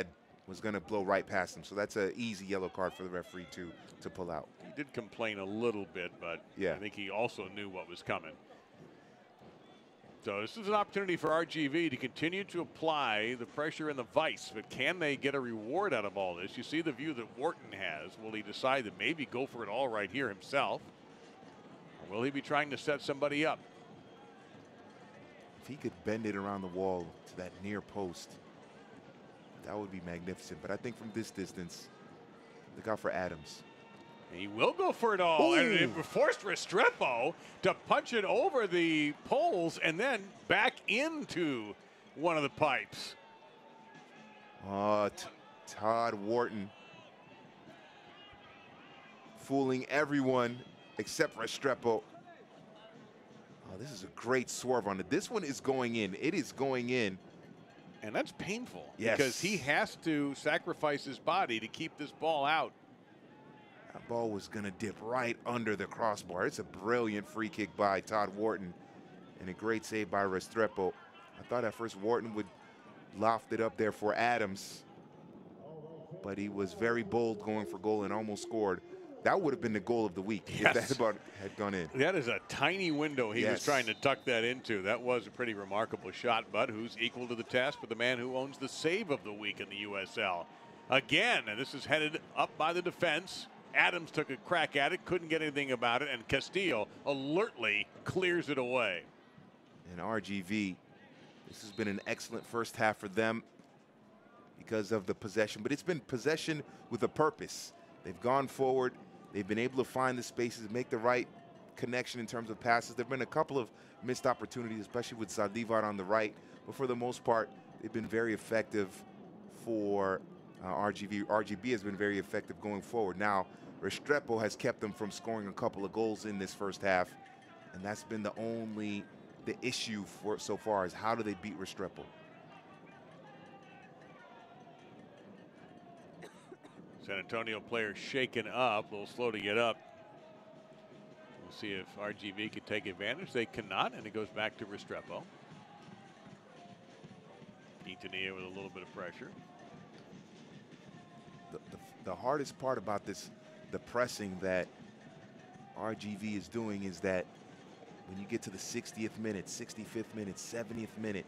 was going to blow right past him. So that's an easy yellow card for the referee to pull out. He did complain a little bit, but I think he also knew what was coming. So this is an opportunity for RGV to continue to apply the pressure and the vice, but can they get a reward out of all this? You see the view that Wharton has. Will he decide to maybe go for it all right here himself? Or will he be trying to set somebody up? If he could bend it around the wall to that near post, that would be magnificent. But I think from this distance, look out for Adams. He will go for it all. Ooh. And it forced Restrepo to punch it over the poles and then back into one of the pipes. Oh, Todd Wharton fooling everyone except Restrepo. Oh, this is a great swerve on it. This one is going in. It is going in. And that's painful. Yes. Because he has to sacrifice his body to keep this ball out. That ball was going to dip right under the crossbar. It's a brilliant free kick by Todd Wharton and a great save by Restrepo. I thought at first Wharton would loft it up there for Adams, but he was very bold going for goal and almost scored. That would have been the goal of the week if that ball had gone in. That is a tiny window he was trying to tuck that into. That was a pretty remarkable shot, but who's equal to the task for the man who owns the save of the week in the USL. Again, and this is headed up by the defense. Adams took a crack at it, couldn't get anything about it, and Castillo alertly clears it away. And RGV, this has been an excellent first half for them because of the possession, but it's been possession with a purpose. They've gone forward. They've been able to find the spaces, make the right connection in terms of passes. There have been a couple of missed opportunities, especially with Zaldivar on the right, but for the most part, they've been very effective for RGV. RGB has been very effective going forward. Now, Restrepo has kept them from scoring a couple of goals in this first half, and that's been the issue for so far is how do they beat Restrepo? San Antonio player shaken up, a little slow to get up. We'll see if RGV can take advantage. They cannot, and it goes back to Restrepo. Quintanilla with a little bit of pressure. The hardest part about this, the pressing that RGV is doing, is that when you get to the 60th minute, 65th minute, 70th minute,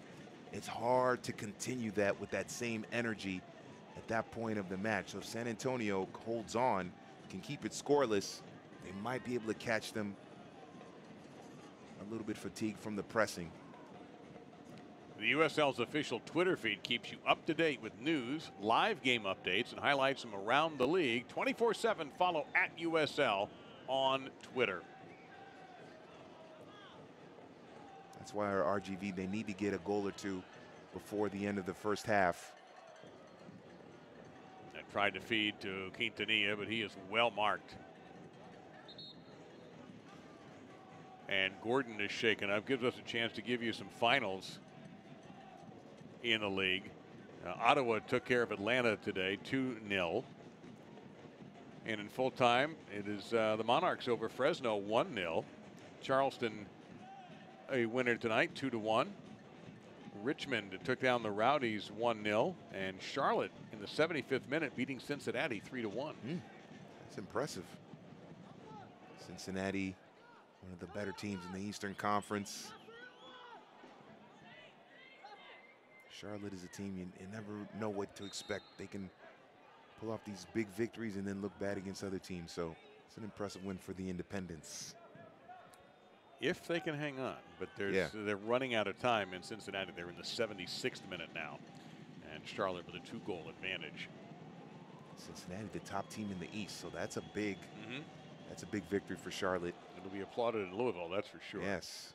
it's hard to continue that with that same energy at that point of the match. So if San Antonio holds on, can keep it scoreless, they might be able to catch them a little bit fatigued from the pressing. The USL's official Twitter feed keeps you up to date with news, live game updates, and highlights from around the league. 24/7, follow @USL on Twitter. That's why our RGV, they need to get a goal or two before the end of the first half. And tried to feed to Quintanilla, but he is well marked. And Gordon is shaken up. Gives us a chance to give you some finals in the league. Ottawa took care of Atlanta today, 2-0. And in full time, it is the Monarchs over Fresno, 1-0. Charleston a winner tonight, 2-1. Richmond took down the Rowdies 1-0, and Charlotte in the 75th minute beating Cincinnati 3-1. That's impressive. Cincinnati, one of the better teams in the Eastern Conference. Charlotte is a team you never know what to expect. They can pull off these big victories and then look bad against other teams. So it's an impressive win for the Independents. If they can hang on, but they're running out of time in Cincinnati. They're in the 76th minute now, and Charlotte with a 2-goal advantage. Cincinnati, the top team in the East, so that's a big, that's a big victory for Charlotte. It'll be applauded in Louisville, that's for sure. Yes.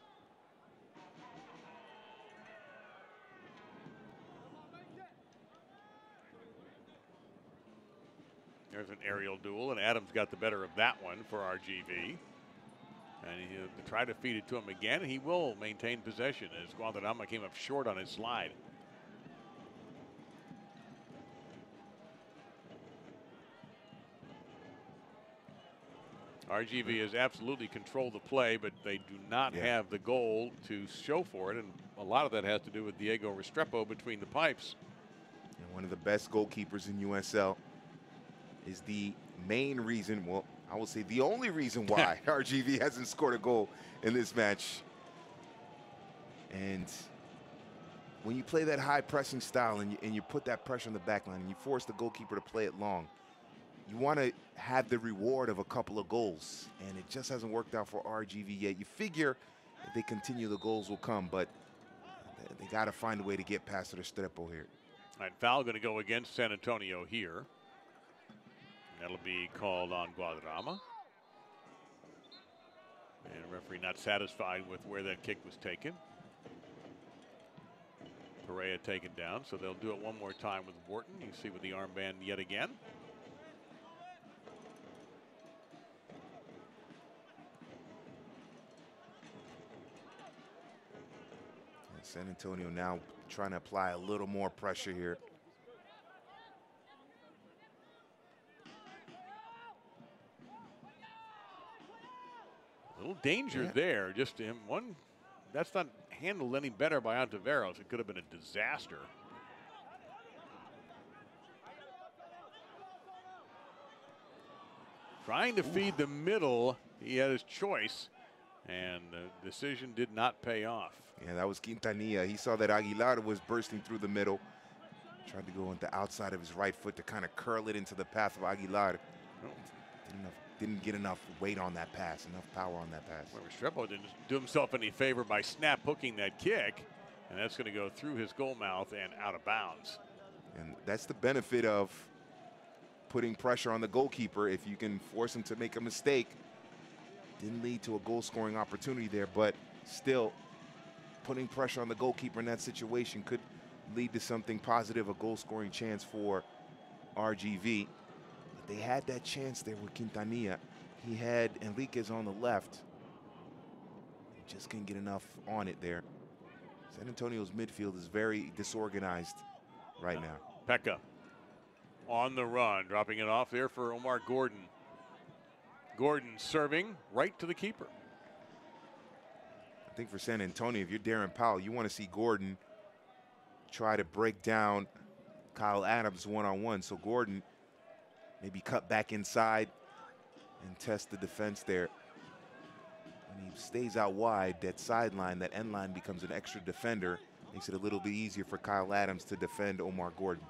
There's an aerial duel, and Adams got the better of that one for RGV. And he'll try to feed it to him again, and he will maintain possession as Guadarrama came up short on his slide. RGV has absolutely controlled the play, but they do not have the goal to show for it, and a lot of that has to do with Diego Restrepo between the pipes. And one of the best goalkeepers in USL is the main reason, well, I will say the only reason why RGV hasn't scored a goal in this match. And when you play that high pressing style and you put that pressure on the back line and you force the goalkeeper to play it long, you want to have the reward of a couple of goals. And it just hasn't worked out for RGV yet. You figure if they continue, the goals will come, but they got to find a way to get past Restrepo here. All right, foul going to go against San Antonio here. That'll be called on Guadarrama. And referee not satisfied with where that kick was taken. Perea taken down, so they'll do it one more time with Wharton. You see with the armband yet again. And San Antonio now trying to apply a little more pressure here. A little danger there. Just him one. That's not handled any better by Ontiveros. It could have been a disaster. Trying to feed the middle. He had his choice, and the decision did not pay off. Yeah, that was Quintanilla. He saw that Aguilar was bursting through the middle. Tried to go on the outside of his right foot to kind of curl it into the path of Aguilar. Didn't get enough weight on that pass, enough power on that pass. Well, Restrepo didn't do himself any favor by snap hooking that kick, and that's going to go through his goal mouth and out of bounds. And that's the benefit of putting pressure on the goalkeeper. If you can force him to make a mistake, didn't lead to a goal-scoring opportunity there, but still putting pressure on the goalkeeper in that situation could lead to something positive, a goal-scoring chance for RGV. They had that chance there with Quintanilla. He had Enriquez on the left. He just couldn't get enough on it there. San Antonio's midfield is very disorganized right now. Pekka on the run, dropping it off there for Omar Gordon. Gordon serving right to the keeper. I think for San Antonio, if you're Darren Powell, you want to see Gordon try to break down Kyle Adams one-on-one. So Gordon maybe cut back inside and test the defense there. When he stays out wide, that sideline, that end line becomes an extra defender. Makes it a little bit easier for Kyle Adams to defend Omar Gordon.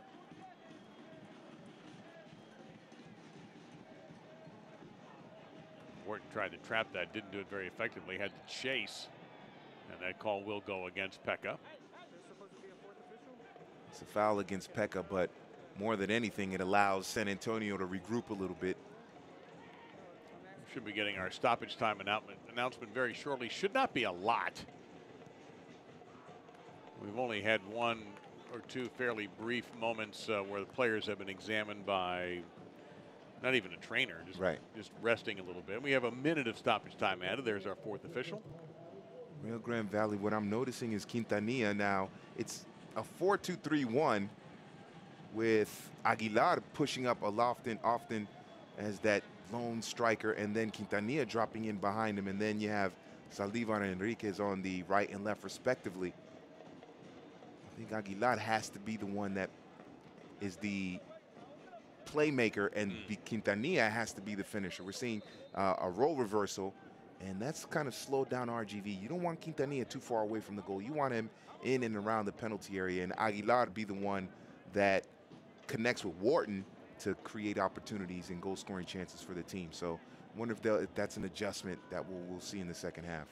Wharton tried to trap that, didn't do it very effectively, had to chase. And that call will go against Pekka. It's a foul against Pekka, but more than anything, it allows San Antonio to regroup a little bit. Should be getting our stoppage time announcement very shortly. Should not be a lot. We've only had one or two fairly brief moments where the players have been examined by not even a trainer, just resting a little bit. We have a minute of stoppage time added. There's our fourth official. Rio Grande Valley, what I'm noticing is Quintanilla now, it's a 4-2-3-1 with Aguilar pushing up often as that lone striker, and then Quintanilla dropping in behind him, and then you have Saldivar and Enriquez on the right and left respectively. I think Aguilar has to be the one that is the playmaker, and Quintanilla has to be the finisher. We're seeing a role reversal, and that's kind of slowed down RGV. You don't want Quintanilla too far away from the goal. You want him in and around the penalty area, and Aguilar to be the one that connects with Wharton to create opportunities and goal-scoring chances for the team. So I wonder if that's an adjustment that we'll see in the second half.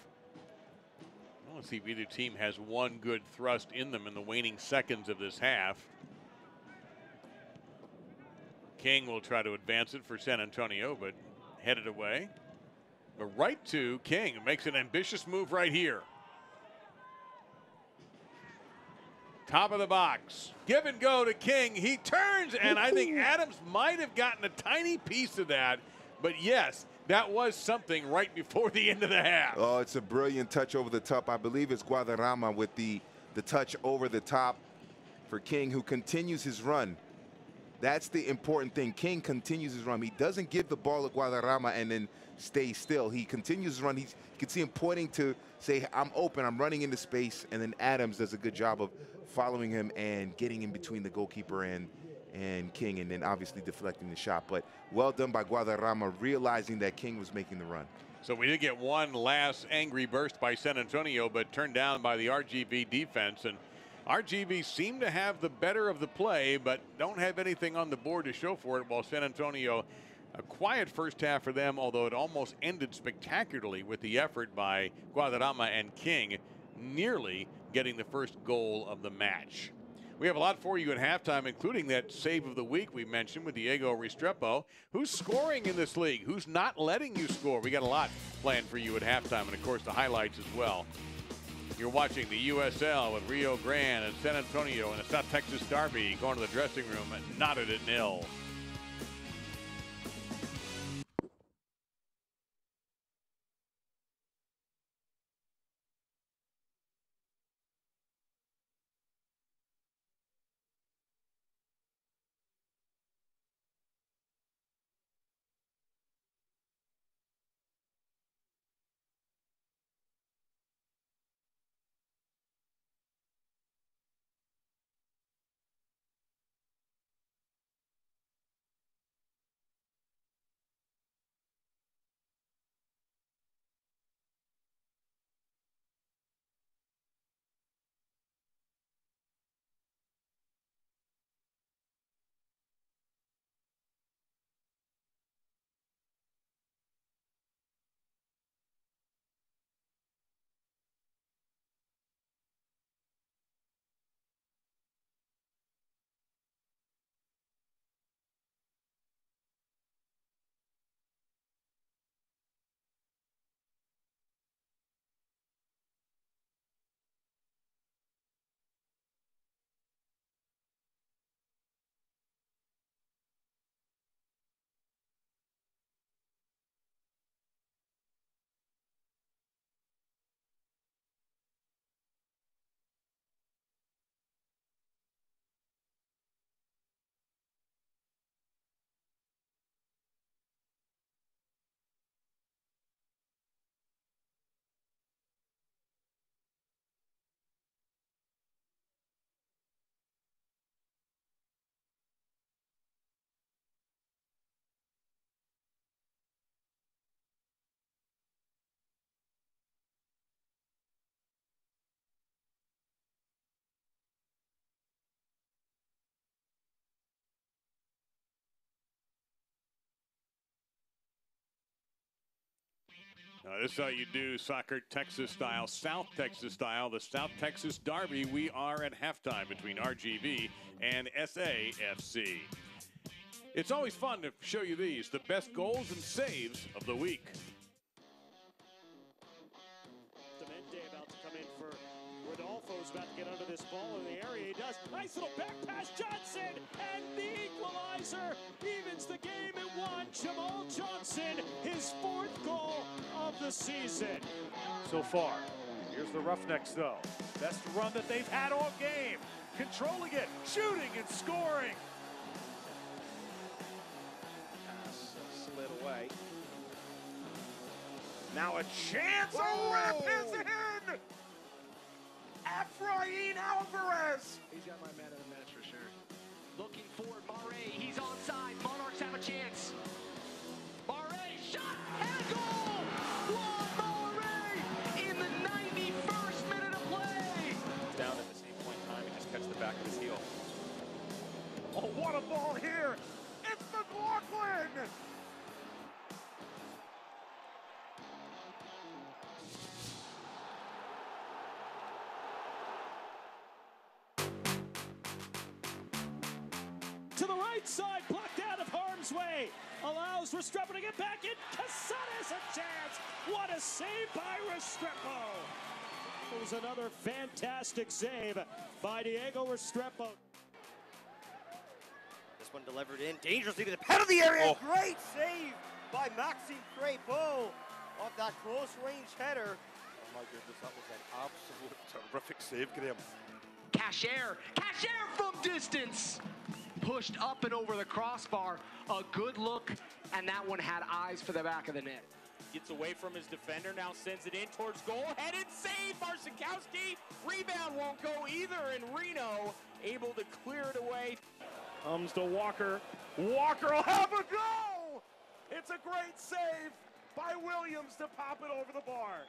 Well, let's see if either team has one good thrust in them in the waning seconds of this half. King will try to advance it for San Antonio, but headed away. But right to King, makes an ambitious move right here. Top of the box. Give and go to King. He turns, and I think Adams might have gotten a tiny piece of that. But yes, that was something right before the end of the half. Oh, it's a brilliant touch over the top. I believe it's Guadarrama with the touch over the top for King, who continues his run. That's the important thing. King continues his run. He doesn't give the ball to Guadarrama and then stay still. He continues his run. You can see him pointing to say, I'm open, I'm running into space, and then Adams does a good job of following him and getting in between the goalkeeper and King, and then obviously deflecting the shot. But well done by Guadarrama, realizing that King was making the run. So we did get one last angry burst by San Antonio, but turned down by the RGV defense. And RGV seem to have the better of the play, but don't have anything on the board to show for it, while San Antonio, a quiet first half for them, although it almost ended spectacularly with the effort by Guadarrama and King nearly getting the first goal of the match. We have a lot for you at halftime, including that save of the week we mentioned with Diego Restrepo. Who's scoring in this league? Who's not letting you score? We got a lot planned for you at halftime, and of course the highlights as well. You're watching the USL with Rio Grande and San Antonio in the South Texas Derby going to the dressing room and knotted at 0. This is how you do soccer Texas style, South Texas style, the South Texas Derby. We are at halftime between RGV and SAFC. It's always fun to show you these, the best goals and saves of the week. Demente about to come in for Rodolfo's about to get under this ball in the area. He does. Nice little back pass, Johnson, and the equalizer evens the game at 1. Jamal Johnson, his 4th goal of the season. So far, here's the Roughnecks though. Best run that they've had all game. Controlling it, shooting and scoring. Pass slid away. Now a chance, a rip is in! Efrain Alvarez! He's got my man in the match for sure. Looking forward, Barre, he's onside. Monarchs have a chance. Barre, shot and goal! Juan Barre in the 91st minute of play! Down at the same point in time, he just cuts the back of his heel. Oh, what a ball here! It's McLaughlin! To the right side, blocked out of harm's way. Allows Restrepo to get back in. Casares a chance. What a save by Restrepo. It was another fantastic save by Diego Restrepo. This one delivered in dangerously to the penalty area. Great save by Maxime Crépeau off that close-range header. Oh my goodness, that was an absolute terrific save, Graham. Cashier from distance. Pushed up and over the crossbar. A good look, and that one had eyes for the back of the net. Gets away from his defender, now sends it in towards goal. Headed save, Marcinkowski. Rebound won't go either, and Reno able to clear it away. Comes to Walker. Walker will have a go! It's a great save by Williams to pop it over the bar.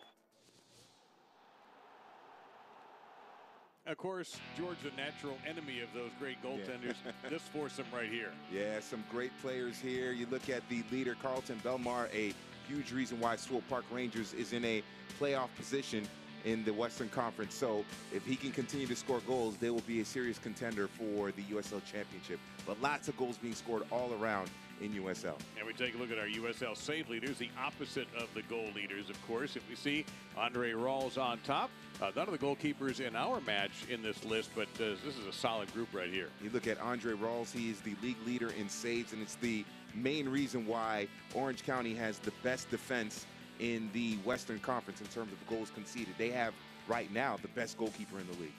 Of course, George, the natural enemy of those great goaltenders. This foursome right here. Yeah, some great players here. You look at the leader, Carlton Belmar, a huge reason why Swope Park Rangers is in a playoff position in the Western Conference. So if he can continue to score goals, they will be a serious contender for the USL Championship. But lots of goals being scored all around in USL. And we take a look at our USL save leaders, the opposite of the goal leaders, of course. If we see Andre Rawls on top, none of the goalkeepers in our match in this list, but this is a solid group right here. You look at Andre Rawls, he is the league leader in saves, and it's the main reason why Orange County has the best defense in the Western Conference in terms of goals conceded. They have, right now, the best goalkeeper in the league.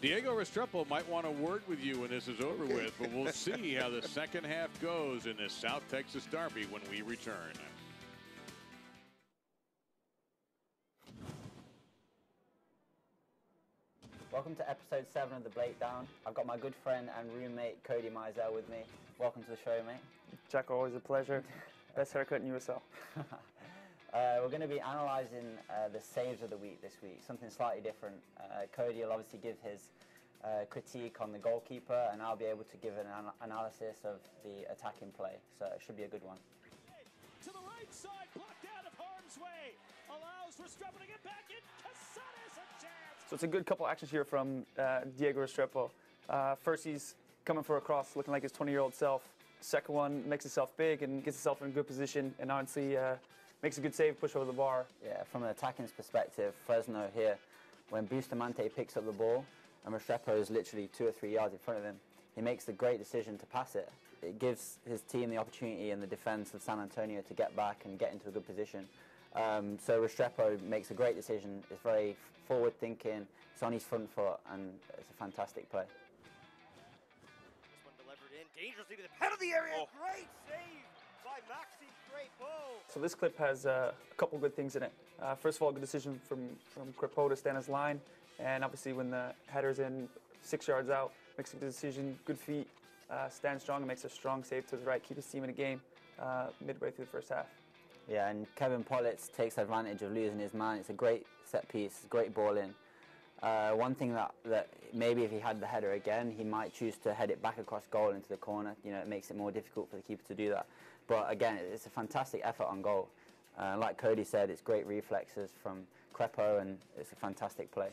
Diego Restrepo might want a word with you when this is over with, but we'll see how the second half goes in this South Texas Derby when we return. Welcome to episode 7 of The Breakdown. I've got my good friend and roommate Cody Mizell with me. Welcome to the show, mate. Jack, always a pleasure. Best haircut in USL. We're going to be analysing the saves of the week this week, something slightly different. Cody will obviously give his critique on the goalkeeper, and I'll be able to give an analysis of the attacking play, so it should be a good one. To the right side, blocked out of harm's way. Allows Restrepo to get back in. Casares a chance. So it's a good couple actions here from Diego Restrepo. First, he's coming for a cross, looking like his 20-year-old self. Second one makes himself big and gets himself in a good position, and honestly makes a good save, push over the bar. Yeah, from an attacking perspective, Fresno here, when Bustamante picks up the ball and Restrepo is literally 2 or 3 yards in front of him, he makes the great decision to pass it. It gives his team the opportunity in the defense of San Antonio to get back and get into a good position. So Restrepo makes a great decision. It's very forward thinking, it's on his front foot, and it's a fantastic play. This one delivered in dangerously to the head of the area. Great save by Maxime Crepeau. So this clip has a couple good things in it. First of all, good decision from Crepeau to stand his line, and obviously when the header's in 6 yards out, makes a good decision, good feet, stands strong and makes a strong save to the right, keep his team in the game midway through the first half. Yeah, and Kevin Pollitz takes advantage of losing his man. It's a great set piece, great ball in. One thing that maybe if he had the header again, he might choose to head it back across goal into the corner. You know, it makes it more difficult for the keeper to do that. But again, it's a fantastic effort on goal. Like Cody said, it's great reflexes from Crepeau, and it's a fantastic play.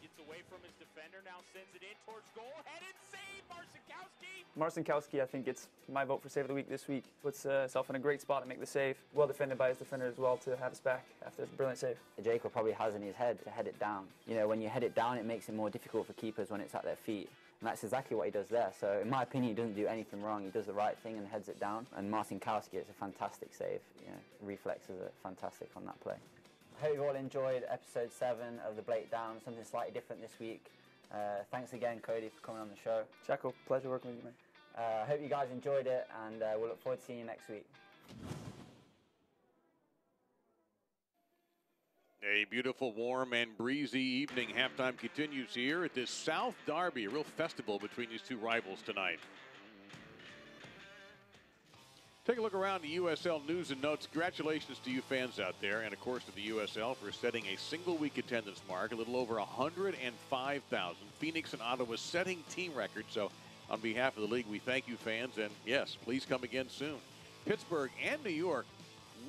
Gets away from his defender, now sends it in towards goal. Headed save, Marcinkowski. Marcinkowski, I think, gets my vote for save of the week this week. Puts himself in a great spot to make the save. Well defended by his defender as well to have us back after this brilliant save. Jacob probably has in his head to head it down. You know, when you head it down, it makes it more difficult for keepers when it's at their feet. And that's exactly what he does there. So in my opinion, he doesn't do anything wrong. He does the right thing and heads it down. And Marcinkowski, it's a fantastic save. You know, reflexes are fantastic on that play. I hope you all enjoyed episode 7 of The Breakdown, something slightly different this week. Thanks again, Cody, for coming on the show. Jacko, pleasure working with you, man. I hope you guys enjoyed it, and we'll look forward to seeing you next week. A beautiful, warm, and breezy evening. Halftime continues here at this South Derby, a real festival between these two rivals tonight. Take a look around the USL news and notes. Congratulations to you fans out there, and of course to the USL for setting a single-week attendance mark, a little over 105,000. Phoenix and Ottawa setting team records, so on behalf of the league, we thank you, fans, and yes, please come again soon. Pittsburgh and New York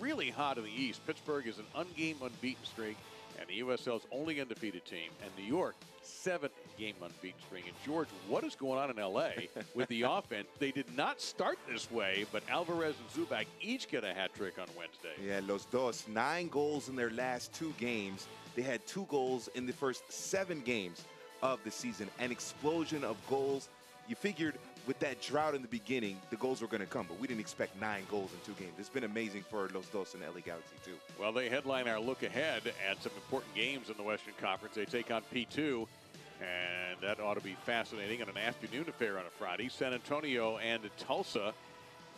really hot in the East. Pittsburgh is an ungame unbeaten streak, and the USL's only undefeated team, and New York 7-game unbeaten streak. And George, what is going on in LA with the offense? They did not start this way, but Alvarez and Zubac each get a hat trick on Wednesday. Yeah, Los Dos, 9 goals in their last 2 games. They had 2 goals in the first 7 games of the season. An explosion of goals. You figured with that drought in the beginning, the goals were going to come, but we didn't expect 9 goals in 2 games. It's been amazing for Los Dos and LA Galaxy, too. Well, they headline our look ahead at some important games in the Western Conference. They take on P2, and that ought to be fascinating on an afternoon affair on a Friday. San Antonio and Tulsa.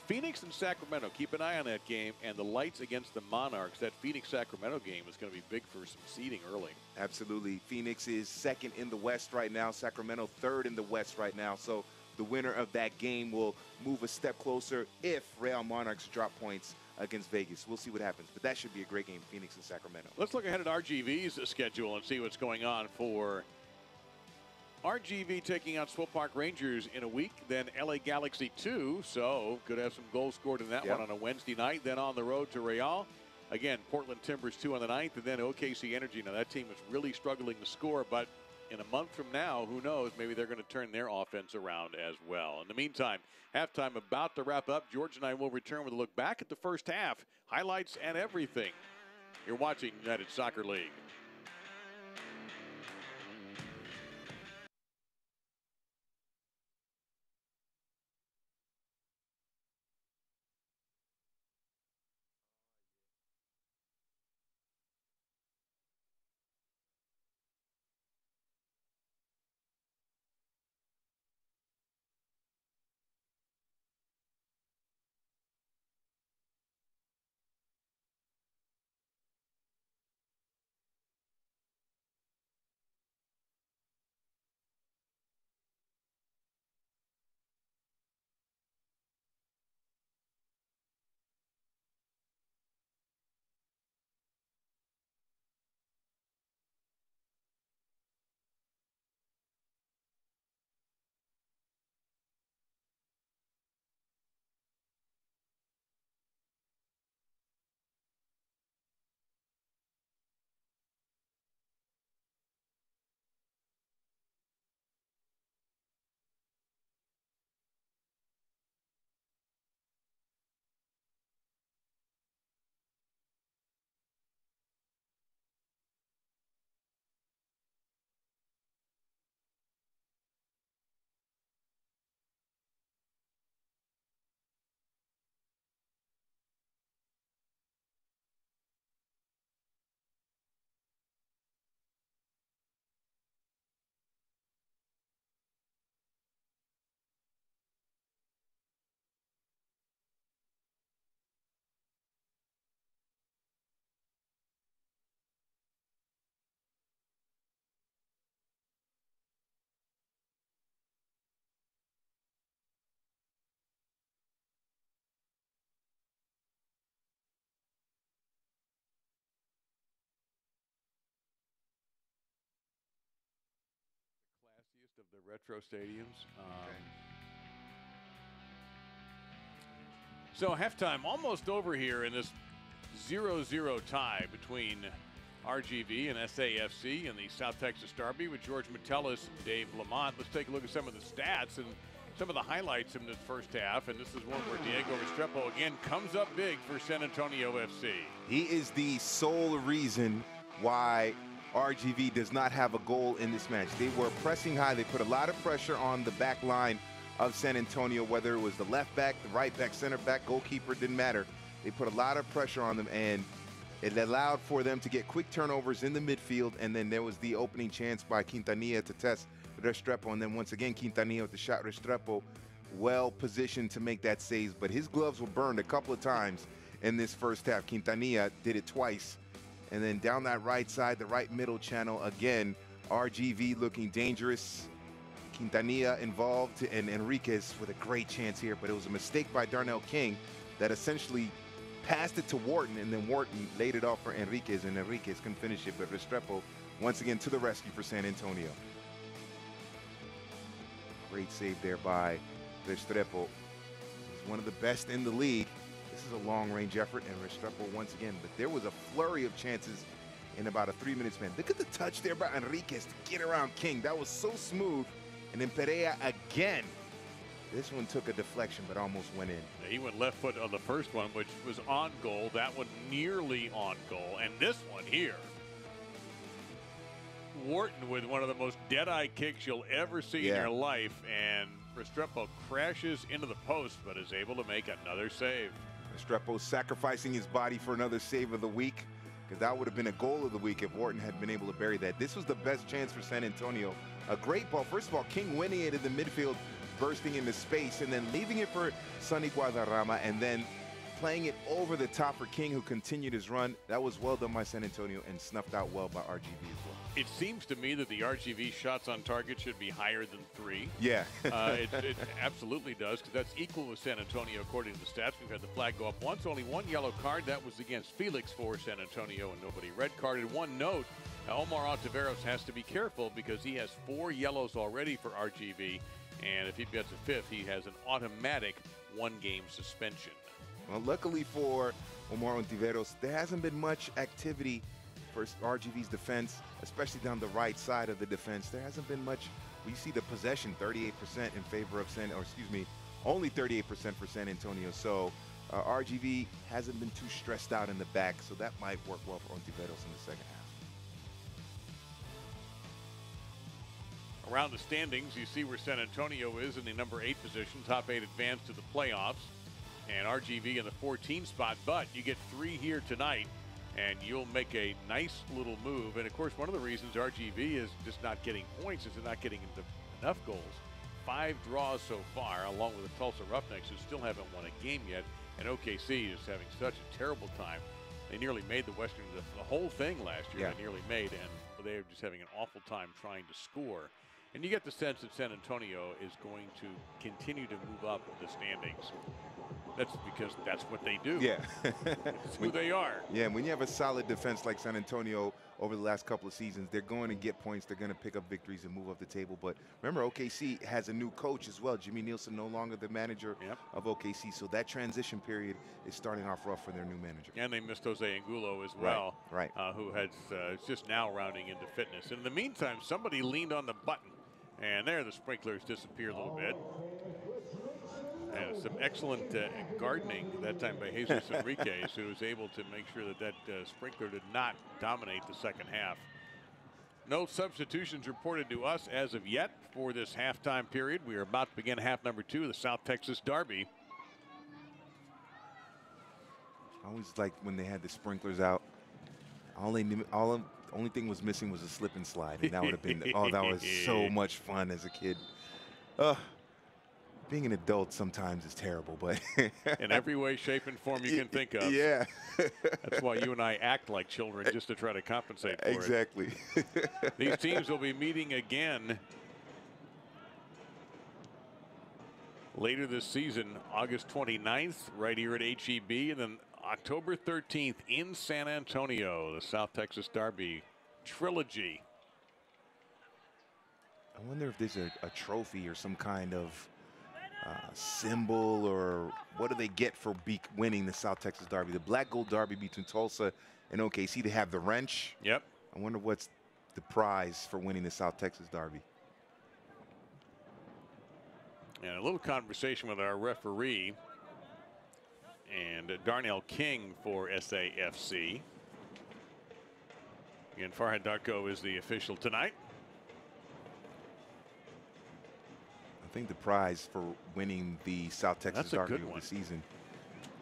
Phoenix and Sacramento, keep an eye on that game, and the Lights against the Monarchs. That Phoenix-Sacramento game is going to be big for some seeding early. Absolutely. Phoenix is 2nd in the West right now. Sacramento 3rd in the West right now. So the winner of that game will move a step closer if Real Monarchs drop points against Vegas. We'll see what happens, but that should be a great game, Phoenix and Sacramento. Let's look ahead at RGV's schedule and see what's going on for RGV taking out Swope Park Rangers in a week, then LA Galaxy 2, so could have some goals scored in that one on a Wednesday night. Then on the road to Real. Again, Portland Timbers 2 on the 9th, and then OKC Energy. Now that team is really struggling to score, but in a month from now, who knows, maybe they're going to turn their offense around as well. In the meantime, halftime about to wrap up. George and I will return with a look back at the first half, highlights and everything. You're watching United Soccer League. Classiest of the retro stadiums. So halftime almost over here in this 0-0 tie between RGV and SAFC in the South Texas Derby with George Metellus, Dave Lamont. Let's take a look at some of the stats and some of the highlights in this first half. And this is one where Diego Restrepo again comes up big for San Antonio FC. He is the sole reason why RGV does not have a goal in this match. They were pressing high. They put a lot of pressure on the back line of San Antonio, whether it was the left back, the right back, center back, goalkeeper, didn't matter. They put a lot of pressure on them, and it allowed for them to get quick turnovers in the midfield, and then there was the opening chance by Quintanilla to test Restrepo, and then once again Quintanilla with the shot. Restrepo well positioned to make that save, but his gloves were burned a couple of times in this first half. Quintanilla did it twice. And then down that right side, the right middle channel, again, RGV looking dangerous. Quintanilla involved, and Enriquez with a great chance here, but it was a mistake by Darnell King that essentially passed it to Wharton, and then Wharton laid it off for Enriquez, and Enriquez can finish it, but Restrepo once again to the rescue for San Antonio. Great save there by Restrepo. He's one of the best in the league. This is a long-range effort, and Restrepo once again, but there was a flurry of chances in about a 3-minute span. Look at the touch there by Enriquez to get around King. That was so smooth. And then Perea again. This one took a deflection, but almost went in. He went left foot on the first one, which was on goal. That one nearly on goal. And this one here, Wharton with one of the most dead-eye kicks you'll ever see in your life. And Restrepo crashes into the post, but is able to make another save. Restrepo sacrificing his body for another save of the week, because that would have been a goal of the week if Wharton had been able to bury that. This was the best chance for San Antonio. A great ball. First of all, King winning it in the midfield, bursting into space, and then leaving it for Sonny Guadarrama, and then playing it over the top for King, who continued his run. That was well done by San Antonio and snuffed out well by RGV as well. It seems to me that the RGV shots on target should be higher than 3. Yeah. It absolutely does, because that's equal with San Antonio according to the stats. We've had the flag go up once, only one yellow card. That was against Felix for San Antonio, and nobody red carded. One note, Omar Ontiveros has to be careful because he has 4 yellows already for RGV, and if he gets a 5th, he has an automatic 1-game suspension. Well, luckily for Omar Ontiveros, there hasn't been much activity for RGV's defense, especially down the right side of the defense. There hasn't been much. We see the possession 38% in favor of only 38% for San Antonio. So RGV hasn't been too stressed out in the back, so that might work well for Ontiveros in the second half. Around the standings, you see where San Antonio is in the number 8 position, top 8 advance to the playoffs, and RGV in the 14 spot. But you get 3 here tonight, and you'll make a nice little move. And of course, one of the reasons RGV is just not getting points is they're not getting enough goals. 5 draws so far, along with the Tulsa Roughnecks, who still haven't won a game yet. And OKC is having such a terrible time. They nearly made the Western, the whole thing last year. Yeah. They nearly made, and they're just having an awful time trying to score. And you get the sense that San Antonio is going to continue to move up the standings. That's because that's what they do. Yeah. It's who they are. Yeah, when you have a solid defense like San Antonio over the last couple of seasons, they're going to get points. They're going to pick up victories and move up the table. But remember, OKC has a new coach as well. Jimmy Nielsen no longer the manager of OKC. So that transition period is starting off rough for their new manager. And they missed Jose Angulo as well, right. Who has just now rounding into fitness. And in the meantime, somebody leaned on the button. And there the sprinklers disappear a little bit. And some excellent gardening that time by Jesus Enriquez, who was able to make sure that sprinkler did not dominate the second half. No substitutions reported to us as of yet for this halftime period. We are about to begin half number 2 of the South Texas Derby. I always liked when they had the sprinklers out. Only thing was missing was a slip and slide, and that would have been that was so much fun as a kid. Being an adult sometimes is terrible, but in every way, shape, and form you can think of. Yeah. That's why you and I act like children, just to try to compensate for exactly. it. These teams will be meeting again later this season, August 29th, right here at HEB, and then October 13th in San Antonio, the South Texas Derby trilogy. I wonder if there's a trophy or some kind of symbol, or what do they get for winning the South Texas Derby? The Black Gold Derby between Tulsa and OKC, they have the wrench. Yep. I wonder what's the prize for winning the South Texas Derby. And a little conversation with our referee and Darnell King for SAFC. Again, Farhad Darko is the official tonight. I think the prize for winning the South Texas Derby of the season,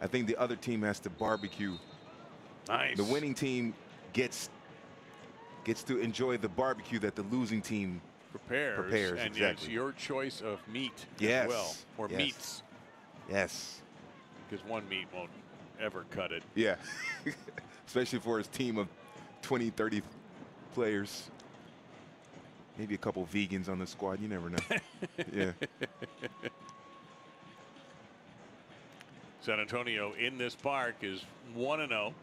I think the other team has to barbecue. Nice. The winning team gets to enjoy the barbecue that the losing team prepares. And exactly. it's your choice of meat yes. as well, or yes. meats. Yes. Because one meat won't ever cut it. Yeah. Especially for his team of 20, 30 players. Maybe a couple vegans on the squad. You never know. Yeah. San Antonio in this park is 1-0.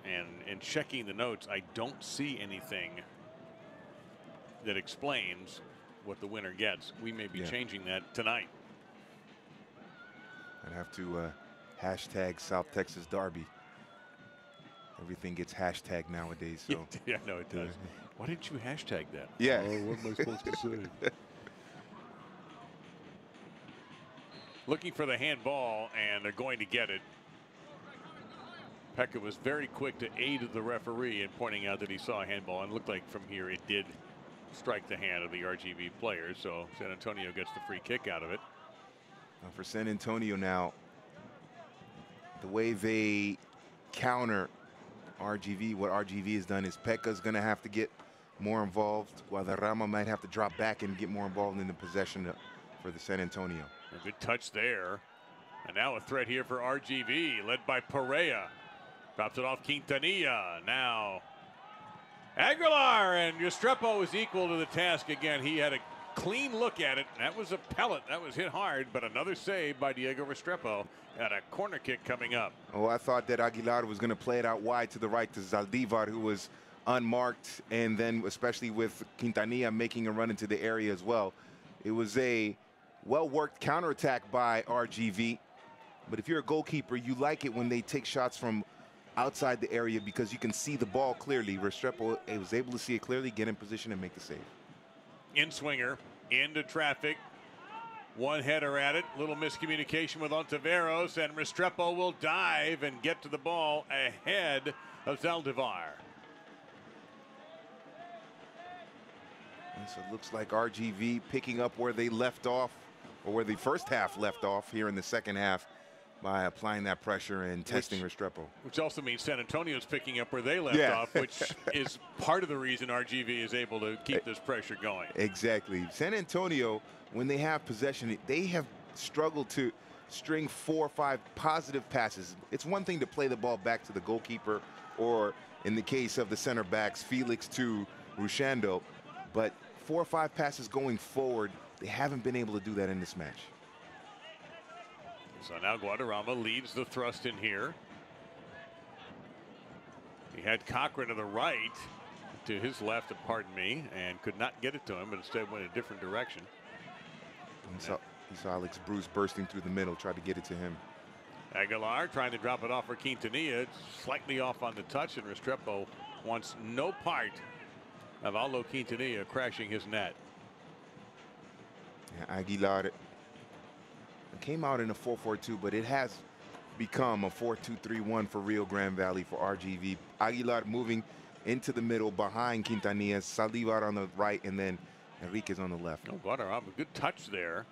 And in checking the notes, I don't see anything that explains what the winner gets. We may be changing that tonight. I'd have to hashtag South Texas Derby. Everything gets hashtagged nowadays. So yeah, no, it does. Why didn't you hashtag that? Yeah. Oh, what am I supposed to say? Looking for the handball, and they're going to get it. Pekka was very quick to aid the referee in pointing out that he saw a handball, and it looked like from here it did strike the hand of the RGV player. So San Antonio gets the free kick out of it. For San Antonio now, the way they counter RGV, what RGV has done is Pekka's going to have to get more involved, while the Rama might have to drop back and get more involved in the possession for the San Antonio. A good touch there. And now a threat here for RGV, led by Perea. Drops it off Quintanilla. Now Aguilar, and Restrepo is equal to the task again. He had a clean look at it. That was a pellet. That was hit hard, but another save by Diego Restrepo. And a corner kick coming up. Oh, I thought that Aguilar was going to play it out wide to the right to Zaldivar, who was unmarked, and then especially with Quintanilla making a run into the area as well. It was a well-worked counterattack by RGV. But if you're a goalkeeper, you like it when they take shots from outside the area because you can see the ball clearly. Restrepo was able to see it clearly, get in position, and make the save. In swinger, into traffic. One header at it. Little miscommunication with Ontiveros, and Restrepo will dive and get to the ball ahead of Zaldivar. And so it looks like RGV picking up where they left off, or where the first half left off here in the second half, by applying that pressure and testing Restrepo. Which also means San Antonio's picking up where they left off, which is part of the reason RGV is able to keep this pressure going. Exactly. San Antonio, when they have possession, they have struggled to string 4 or 5 positive passes. It's one thing to play the ball back to the goalkeeper, or in the case of the center backs, Felix to Rushando, but 4 or 5 passes going forward, they haven't been able to do that in this match. So now Guadarrama leads the thrust in here. He had Cochran to the right, to his left, pardon me, and could not get it to him, but instead went a different direction. He saw Alex Bruce bursting through the middle, tried to get it to him. Aguilar trying to drop it off for Quintanilla. It's slightly off on the touch, and Restrepo wants no part of Aldo Quintanilla crashing his net. Yeah, Aguilar came out in a 4-4-2, but it has become a 4-2-3-1 for Rio Grande Valley for RGV. Aguilar moving into the middle behind Quintanilla, Zaldivar on the right, and then Enriquez on the left. Oh, Guadarrama, good touch there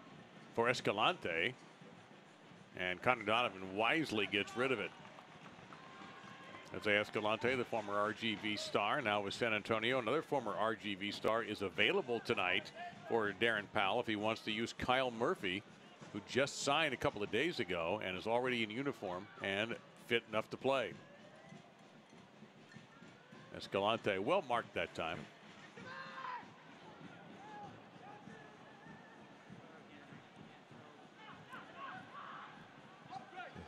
for Escalante. And Connor Donovan wisely gets rid of it. Jose Escalante, the former RGV star, now with San Antonio. Another former RGV star is available tonight for Darren Powell if he wants to use Kyle Murphy, who just signed a couple of days ago and is already in uniform and fit enough to play. Escalante well marked that time.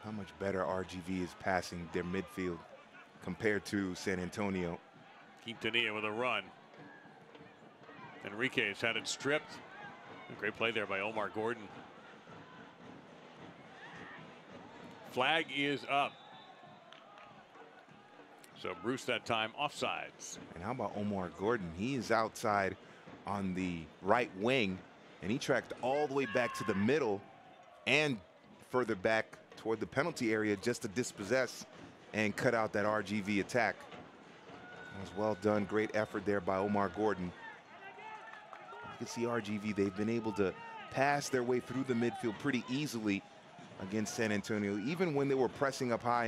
How much better RGV is passing their midfield compared to San Antonio. Quintanilla with a run. Enriquez had it stripped. A great play there by Omar Gordon. Flag is up. So Bruce that time offsides. And how about Omar Gordon? He is outside on the right wing, and he tracked all the way back to the middle and further back toward the penalty area just to dispossess and cut out that RGV attack. That was well done. Great effort there by Omar Gordon. You can see RGV, they've been able to pass their way through the midfield pretty easily against San Antonio, even when they were pressing up high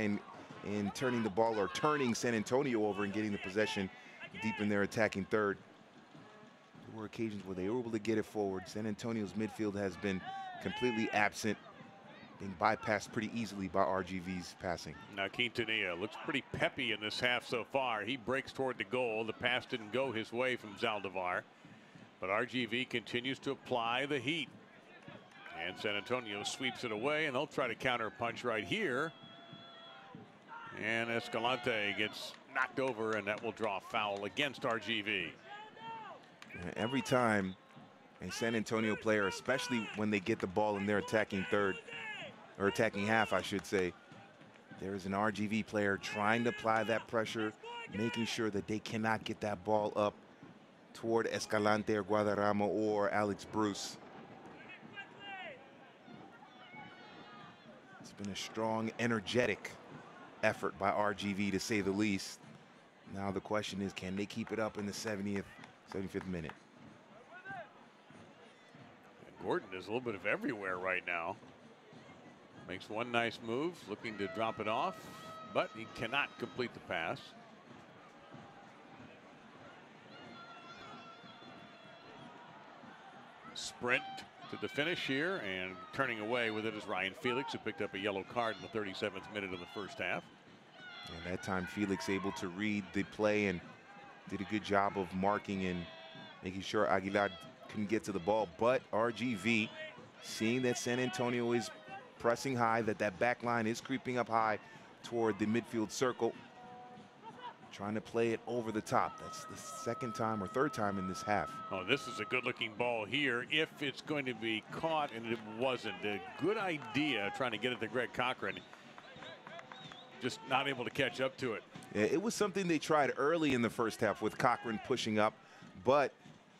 and turning the ball, or turning San Antonio over and getting the possession deep in their attacking third. There were occasions where they were able to get it forward. San Antonio's midfield has been completely absent, being bypassed pretty easily by RGV's passing. Now Quintanilla looks pretty peppy in this half so far. He breaks toward the goal. The pass didn't go his way from Zaldivar, but RGV continues to apply the heat. And San Antonio sweeps it away, and they'll try to counter punch right here. And Escalante gets knocked over, and that will draw a foul against RGV. Every time a San Antonio player, especially when they get the ball in their attacking third, or attacking half, I should say, there is an RGV player trying to apply that pressure, making sure that they cannot get that ball up toward Escalante or Guadarrama or Alex Bruce. It's been a strong, energetic effort by RGV, to say the least. Now the question is, can they keep it up in the 75th minute? And Gordon is a little bit of everywhere right now. Makes one nice move, looking to drop it off, but he cannot complete the pass. Sprint to the finish here, and turning away with it is Ryan Felix, who picked up a yellow card in the 37th minute of the first half. And that time Felix able to read the play and did a good job of marking and making sure Aguilar couldn't get to the ball. But RGV, seeing that San Antonio is pressing high, that back line is creeping up high toward the midfield circle, trying to play it over the top. That's the second time or third time in this half. Oh, this is a good-looking ball here. If it's going to be caught, and it wasn't, a good idea trying to get it to Greg Cochran. Just not able to catch up to it. Yeah, it was something they tried early in the first half with Cochran pushing up, but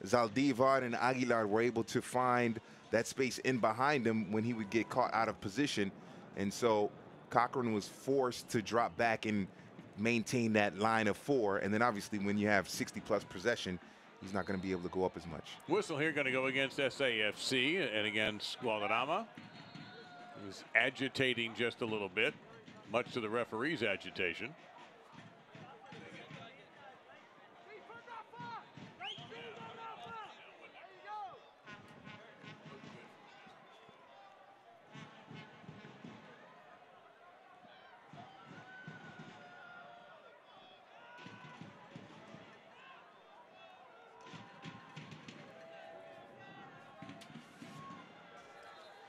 Zaldivar and Aguilar were able to find that space in behind him when he would get caught out of position. And so Cochran was forced to drop back and maintain that line of 4. And then obviously when you have 60-plus possession, he's not going to be able to go up as much. Whistle here going to go against SAFC and against Guadalajara. He was agitating just a little bit, much to the referee's agitation.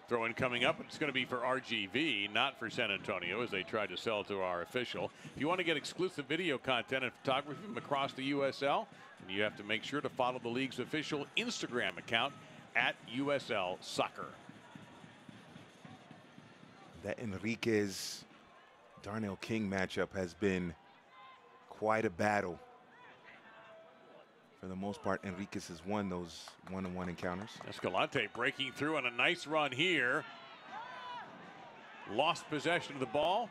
Throw in coming up. It's going to be for RGV, not for San Antonio, as they tried to sell to our official. If you want to get exclusive video content and photography from across the USL, then you have to make sure to follow the league's official Instagram account at USL Soccer. That Enriquez Darnell King matchup has been quite a battle. For the most part, Enriquez has won those one-on-one encounters. Escalante breaking through on a nice run here. Lost possession of the ball.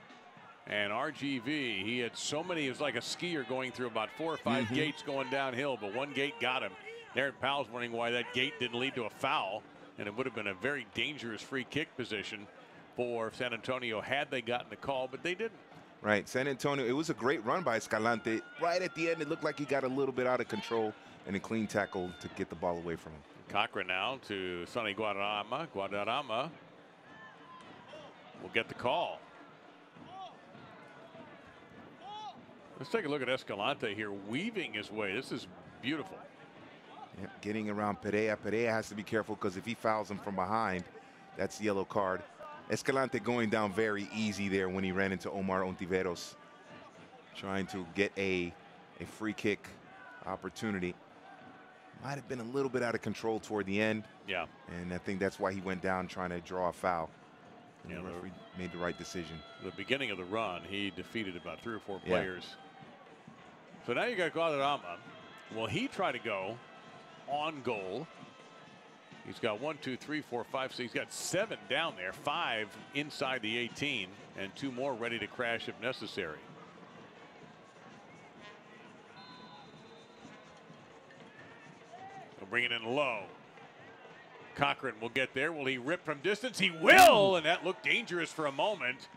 And RGV, he had so many, it was like a skier going through about 4 or 5 gates going downhill, but one gate got him. Darren Powell's wondering why that gate didn't lead to a foul, and it would have been a very dangerous free kick position for San Antonio had they gotten the call, but they didn't. Right, San Antonio, it was a great run by Escalante. Right at the end, it looked like he got a little bit out of control, and a clean tackle to get the ball away from him. Cochran now to Sonny Guadarrama. Guadarrama will get the call. Let's take a look at Escalante here, weaving his way. This is beautiful. Yep, getting around Perea. Perea has to be careful because if he fouls him from behind, that's the yellow card. Escalante going down very easy there when he ran into Omar Ontiveros, trying to get a free kick opportunity. Might have been a little bit out of control toward the end. Yeah. And I think that's why he went down trying to draw a foul. And yeah, the referee made the right decision. The beginning of the run, he defeated about 3 or 4 players. So now you got Guadarrama. Well, he tried to go on goal. He's got 1, 2, 3, 4, 5, 6. He's got 7 down there, 5 inside the 18, and 2 more ready to crash if necessary. They'll bring it in low. Cochran will get there. Will he rip from distance? He will, and that looked dangerous for a moment.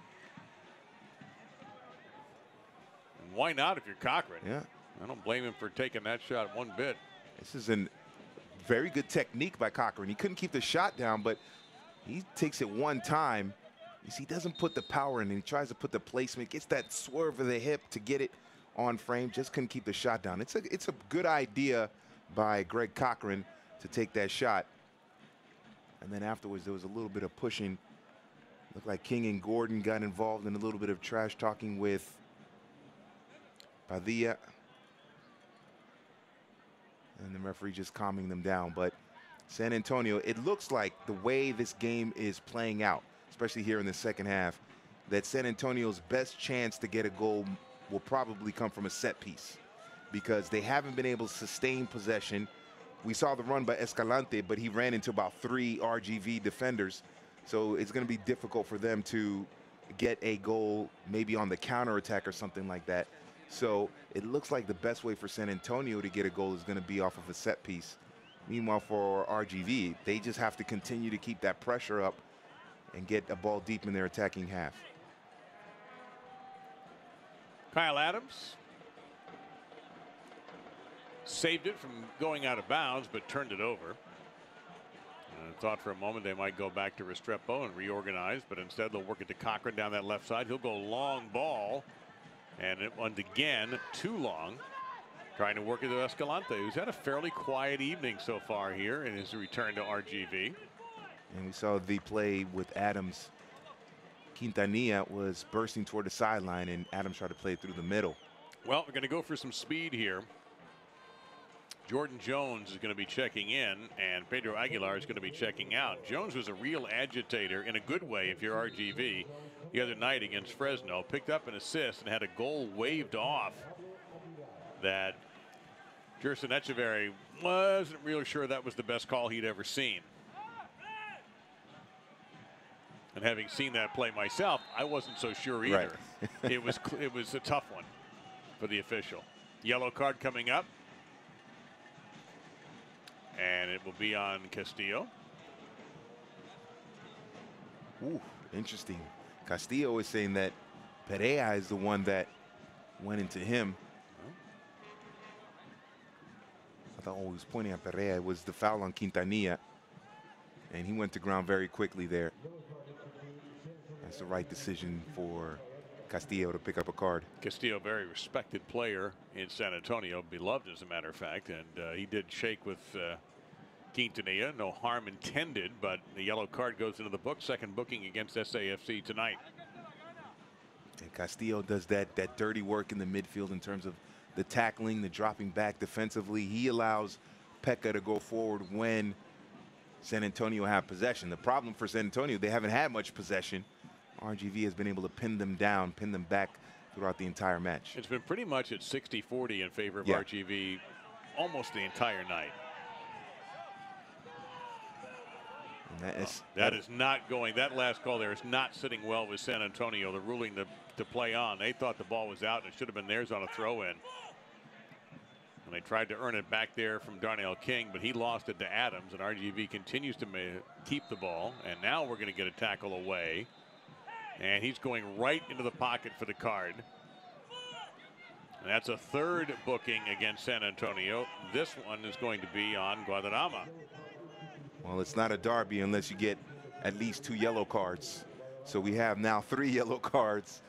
And why not if you're Cochran? Yeah. I don't blame him for taking that shot one bit. This is a very good technique by Cochran. He couldn't keep the shot down, but he takes it one time. You see, he doesn't put the power in, and he tries to put the placement, gets that swerve of the hip to get it on frame, just couldn't keep the shot down. It's a good idea by Greg Cochran to take that shot. And then afterwards, there was a little bit of pushing. Looked like King and Gordon got involved in a little bit of trash talking with Padilla. And the referee just calming them down. But San Antonio, it looks like the way this game is playing out, especially here in the second half, that San Antonio's best chance to get a goal will probably come from a set piece because they haven't been able to sustain possession. We saw the run by Escalante, but he ran into about 3 RGV defenders. So it's going to be difficult for them to get a goal maybe on the counterattack or something like that. So it looks like the best way for San Antonio to get a goal is going to be off of a set piece. Meanwhile, for RGV, they just have to continue to keep that pressure up and get a ball deep in their attacking half. Kyle Adams saved it from going out of bounds, but turned it over. I thought for a moment they might go back to Restrepo and reorganize, but instead they'll work it to Cochran down that left side. He'll go long ball, and it went again too long. Trying to work it to Escalante, who's had a fairly quiet evening so far here in his return to RGV. And we saw the play with Adams. Quintanilla was bursting toward the sideline, and Adams tried to play it through the middle. Well, we're going to go for some speed here. Jordan Jones is going to be checking in, and Pedro Aguilar is going to be checking out. Jones was a real agitator in a good way if you're RGV the other night against Fresno. Picked up an assist and had a goal waved off that Gerson Echeverry wasn't really sure that was the best call he'd ever seen. And having seen that play myself, I wasn't so sure either. Right. It was a tough one for the official. Yellow card coming up. And it will be on Castillo. Ooh, interesting. Castillo is saying that Perea is the one that went into him. I thought he was pointing at Perea. It was the foul on Quintanilla. And he went to ground very quickly there. That's the right decision for Castillo to pick up a card. Castillo, very respected player in San Antonio, beloved as a matter of fact, and he did shake with Quintanilla. No harm intended, but the yellow card goes into the book. Second booking against SAFC tonight. And Castillo does that dirty work in the midfield in terms of the tackling, the dropping back defensively. He allows Pekka to go forward when San Antonio have possession. The problem for San Antonio, they haven't had much possession. RGV has been able to pin them down, pin them back throughout the entire match. It's been pretty much at 60-40 in favor of RGV almost the entire night. And that is not going. That last call there is not sitting well with San Antonio. The ruling to play on. They thought the ball was out and it should have been theirs on a throw in. And they tried to earn it back there from Darnell King, but he lost it to Adams, and RGV continues to keep the ball. And now we're going to get a tackle away. And he's going right into the pocket for the card. And that's a third booking against San Antonio. This one is going to be on Guadarrama. Well, it's not a derby unless you get at least 2 yellow cards. So we have now 3 yellow cards.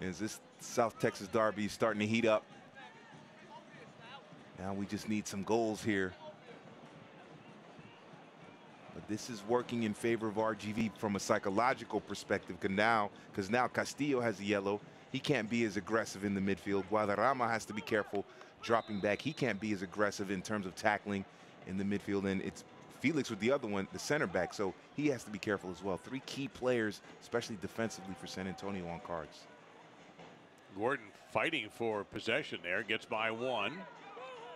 As this South Texas derby is starting to heat up. Now we just need some goals here. But this is working in favor of RGV from a psychological perspective, because now Castillo has a yellow. He can't be as aggressive in the midfield. Guadarrama has to be careful dropping back. He can't be as aggressive in terms of tackling in the midfield. And it's Felix with the other one, the center back. So he has to be careful as well. 3 key players, especially defensively for San Antonio on cards. Gordon fighting for possession there. Gets by 1.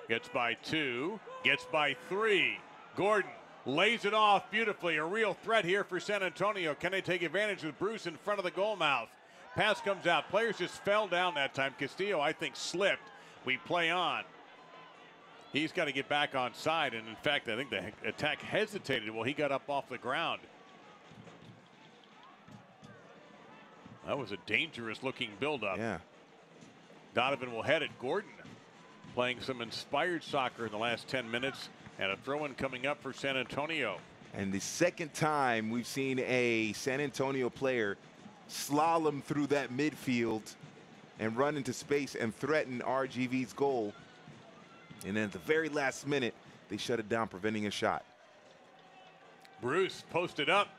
Gets by 2. Gets by 3. Gordon lays it off beautifully. A real threat here for San Antonio. Can they take advantage with Bruce in front of the goal mouth? Pass comes out. Players just fell down that time. Castillo, I think, slipped. We play on. He's got to get back on side. And in fact, I think the attack hesitated while he got up off the ground. That was a dangerous looking buildup. Yeah. Donovan will head it. Gordon playing some inspired soccer in the last 10 minutes. And a throw-in coming up for San Antonio. And the second time we've seen a San Antonio player slalom through that midfield and run into space and threaten RGV's goal. And then at the very last minute, they shut it down, preventing a shot. Bruce posted up.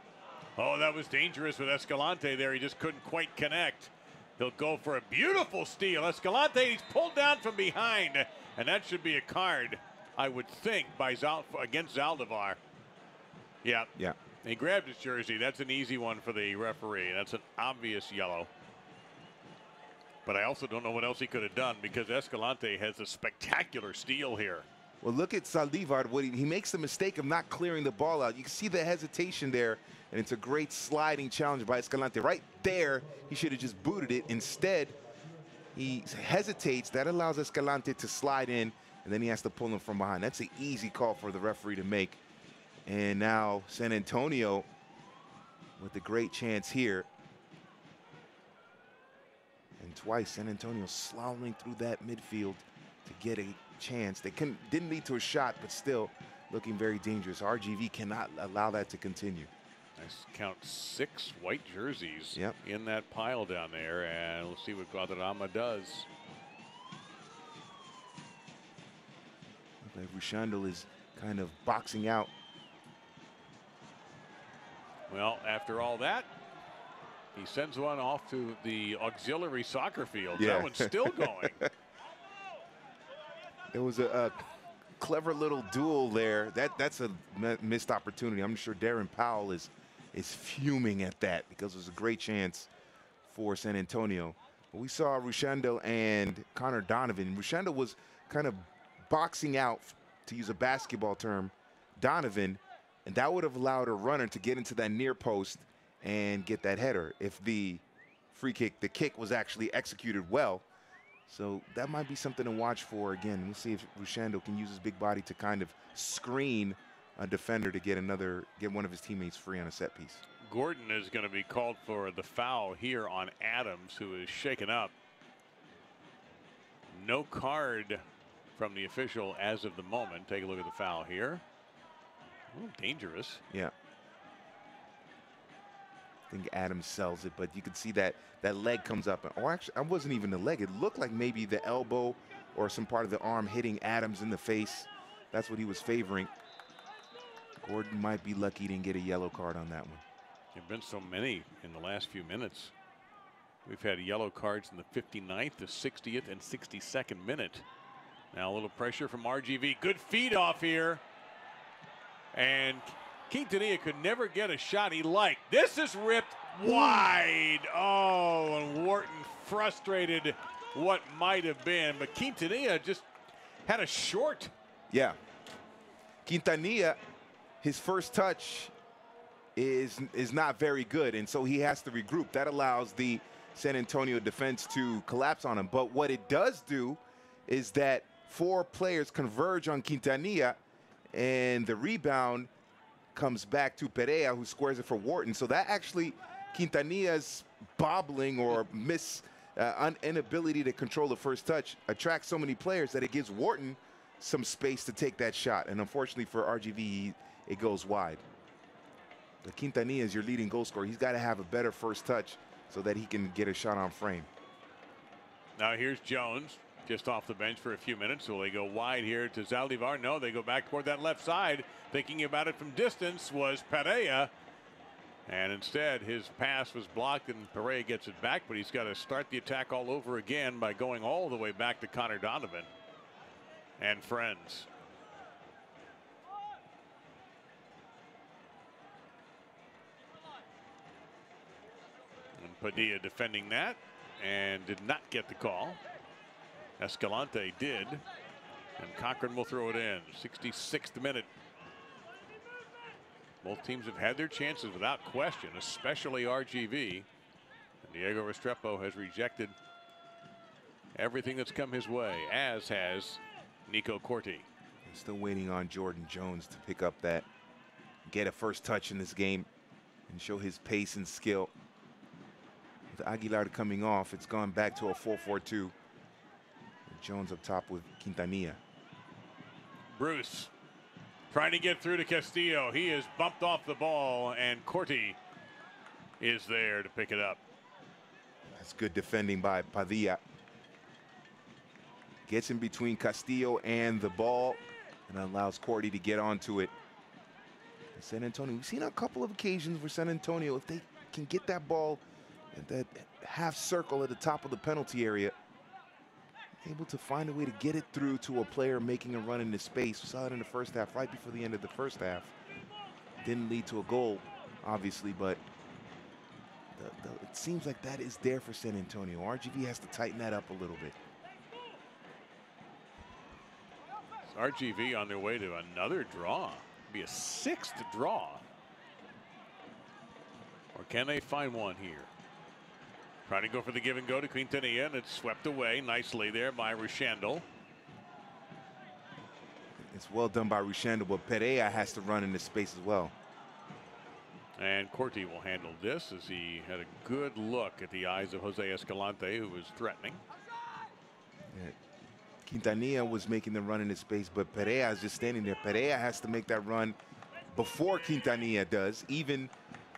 Oh, that was dangerous with Escalante there. He just couldn't quite connect. He'll go for a beautiful steal. Escalante, he's pulled down from behind. And that should be a card, I would think, by against Zaldivar. Yeah. Yeah. He grabbed his jersey. That's an easy one for the referee. That's an obvious yellow. But I also don't know what else he could have done, because Escalante has a spectacular steal here. Well, look at Zaldivar. He makes the mistake of not clearing the ball out. You can see the hesitation there, and it's a great sliding challenge by Escalante. Right there, he should have just booted it. Instead, he hesitates. That allows Escalante to slide in, and then he has to pull him from behind. That's an easy call for the referee to make. And now San Antonio with a great chance here. And twice San Antonio slaloming through that midfield to get a chance. They didn't lead to a shot, but still looking very dangerous. RGV cannot allow that to continue. Nice count, 6 white jerseys in that pile down there, and we'll see what Guadarrama does. Like Rushandel is kind of boxing out. Well, after all that, he sends one off to the auxiliary soccer field. Yeah. That one's still going. was a clever little duel there. That's a missed opportunity. I'm sure Darren Powell is fuming at that because it was a great chance for San Antonio. We saw Rusciando and Connor Donovan. Rusciando was kind of boxing out, to use a basketball term, Donovan, and that would have allowed a runner to get into that near post and get that header if the free kick, the kick was actually executed well. So that might be something to watch for. Again, we'll see if Rusciando can use his big body to kind of screen a defender to get one of his teammates free on a set piece. Gordon is going to be called for the foul here on Adams, who is shaken up. No card from the official as of the moment. Take a look at the foul here. A little dangerous. Yeah. I think Adams sells it, but you can see that leg comes up. Or actually, it wasn't even the leg. It looked like maybe the elbow or some part of the arm hitting Adams in the face. That's what he was favoring. Gordon might be lucky he didn't get a yellow card on that one. There have been so many in the last few minutes. We've had yellow cards in the 59th, the 60th, and 62nd minute. Now a little pressure from RGV. Good feed off here. And Quintanilla could never get a shot he liked. This is ripped wide. Oh, and Wharton frustrated what might have been. But Quintanilla just had a short. Yeah. Quintanilla, his first touch is not very good, and so he has to regroup. That allows the San Antonio defense to collapse on him. But what it does do is that 4 players converge on Quintanilla, and the rebound comes back to Perea, who squares it for Wharton. So that actually, Quintanilla's bobbling or inability to control the first touch attracts so many players that it gives Wharton some space to take that shot. And unfortunately for RGV, it goes wide. But Quintanilla is your leading goal scorer. He's got to have a better first touch so that he can get a shot on frame. Now here's Jones, just off the bench for a few minutes. Will they go wide here to Zaldivar? No, they go back toward that left side. Thinking about it from distance was Perea. And instead, his pass was blocked, and Perea gets it back. But he's got to start the attack all over again by going all the way back to Connor Donovan and friends. Padilla defending that and did not get the call. Escalante did, and Cochran will throw it in. 66th minute. Both teams have had their chances without question, especially RGV. And Diego Restrepo has rejected everything that's come his way, as has Nico Corti. I'm still waiting on Jordan Jones to pick up that, get a first touch in this game and show his pace and skill. With Aguilar coming off, it's gone back to a 4-4-2. Jones up top with Quintanilla. Bruce trying to get through to Castillo. He is bumped off the ball, and Corti is there to pick it up. That's good defending by Padilla. Gets in between Castillo and the ball and allows Corti to get onto it. And San Antonio, we've seen a couple of occasions where San Antonio, if they can get that ball at that half circle at the top of the penalty area, able to find a way to get it through to a player making a run into space. We saw it in the first half, right before the end of the first half. Didn't lead to a goal, obviously, but it seems like that is there for San Antonio. RGV has to tighten that up a little bit. RGV on their way to another draw. It'll be a 6th draw. Or can they find one here? Trying to go for the give and go to Quintanilla, and it's swept away nicely there by Rusciando. It's well done by Rusciando, but Perea has to run into space as well. And Corti will handle this as he had a good look at the eyes of Jose Escalante, who was threatening. Yeah. Quintanilla was making the run into space, but Perea is just standing there. Perea has to make that run before Quintanilla does. Even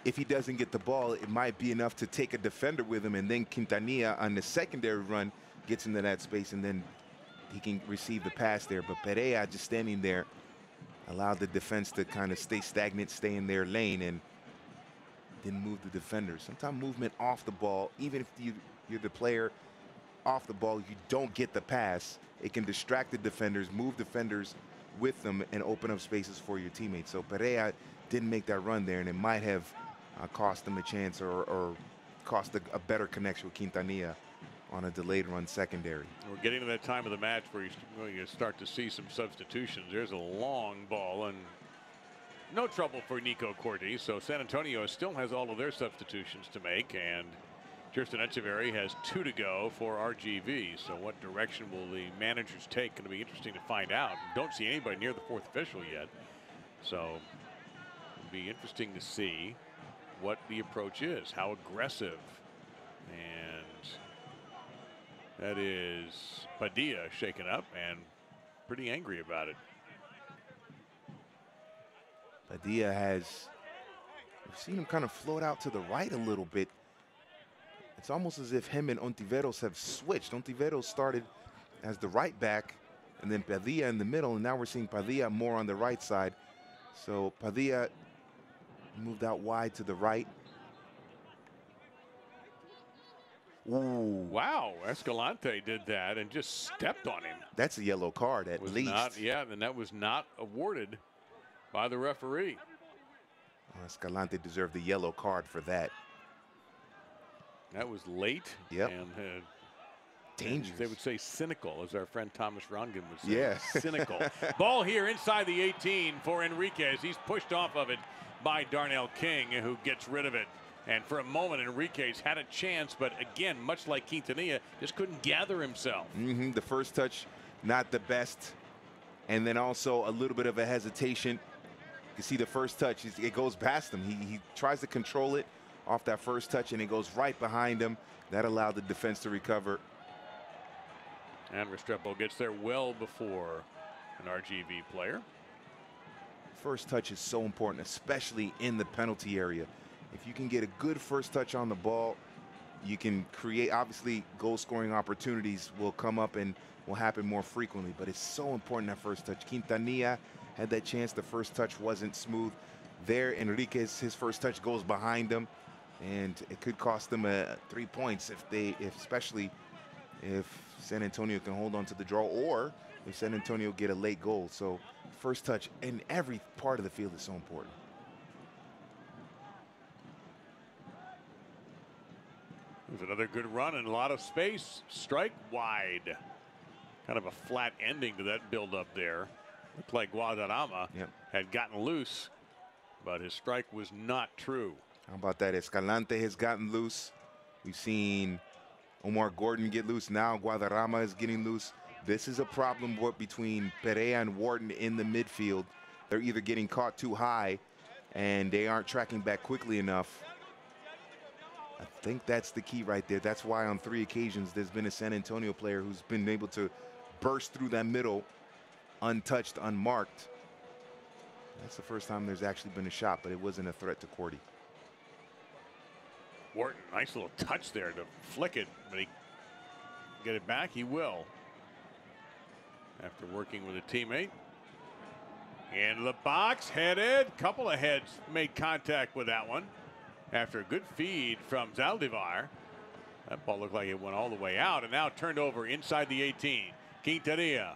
if he doesn't get the ball, it might be enough to take a defender with him, and then Quintanilla on the secondary run gets into that space, and then he can receive the pass there. But Perea just standing there allowed the defense to kind of stay stagnant, stay in their lane, and didn't move the defenders. Sometimes movement off the ball, even if you're the player off the ball, you don't get the pass, it can distract the defenders, move defenders with them, and open up spaces for your teammates. So Perea didn't make that run there, and it might have cost them a chance or cost a better connection with Quintanilla on a delayed run secondary. We're getting to that time of the match where you're going to start to see some substitutions. There's a long ball and no trouble for Nico Corti. So San Antonio still has all of their substitutions to make, and Kirsten Echeverry has 2 to go for RGV. So what direction will the managers take? Going to be interesting to find out. Don't see anybody near the 4th official yet. So it'll be interesting to see what the approach is, how aggressive. And that is Padilla shaken up and pretty angry about it. Padilla has, we've seen him kind of float out to the right a little bit. It's almost as if him and Ontiveros have switched. Ontiveros started as the right back, and then Padilla in the middle, and now we're seeing Padilla more on the right side. So Padilla moved out wide to the right. Ooh. Wow, Escalante did that and just stepped on him. That's a yellow card at least. Yeah, and that was not awarded by the referee. Escalante deserved the yellow card for that. That was late. Yep. And dangerous. They would say cynical, as our friend Thomas Rongen would say. Yeah. Cynical. Ball here inside the 18 for Enriquez. He's pushed off of it by Darnell King, who gets rid of it. And for a moment, Enriquez had a chance, but again, much like Quintanilla, just couldn't gather himself. The first touch, not the best. And then also a little bit of a hesitation. You see the first touch, it goes past him. He tries to control it off that first touch, and it goes right behind him. That allowed the defense to recover. And Restrepo gets there well before an RGV player. First touch is so important, especially in the penalty area. If you can get a good first touch on the ball, you can create, obviously, goal-scoring opportunities will come up and will happen more frequently, but it's so important that first touch. Quintanilla had that chance. The first touch wasn't smooth. There, Enriquez, his first touch goes behind him, and it could cost them 3 points especially if San Antonio can hold on to the draw, or if San Antonio get a late goal. So first touch in every part of the field is so important. There's another good run and a lot of space. Strike wide. Kind of a flat ending to that build-up there. Looked like Guadarrama had gotten loose, but his strike was not true. How about that? Escalante has gotten loose. We've seen Omar Gordon get loose. Now Guadarrama is getting loose. This is a problem between Perea and Wharton in the midfield. They're either getting caught too high and they aren't tracking back quickly enough. I think that's the key right there. That's why on 3 occasions there's been a San Antonio player who's been able to burst through that middle untouched, unmarked. That's the first time there's actually been a shot, but it wasn't a threat to Corti. Wharton, nice little touch there to flick it, but he get it back. He will, after working with a teammate. Into the box, headed. Couple of heads made contact with that one. After a good feed from Zaldivar. That ball looked like it went all the way out and now turned over inside the 18. Quintanilla.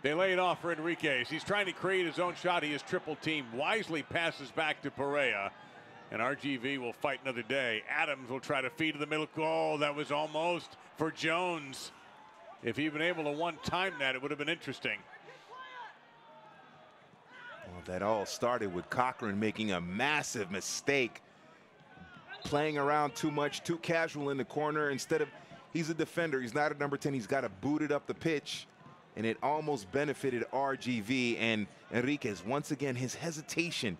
They lay it off for Enriquez. He's trying to create his own shot. He is triple teamed. Wisely passes back to Perea. And RGV will fight another day. Adams will try to feed to the middle. Oh, that was almost for Jones. If he'd been able to one-time that, it would have been interesting. Well, that all started with Cochran making a massive mistake. Playing around too much, too casual in the corner. Instead of, he's a defender. He's not a number 10. He's got to boot it up the pitch. And it almost benefited RGV and Enriquez. Once again, his hesitation.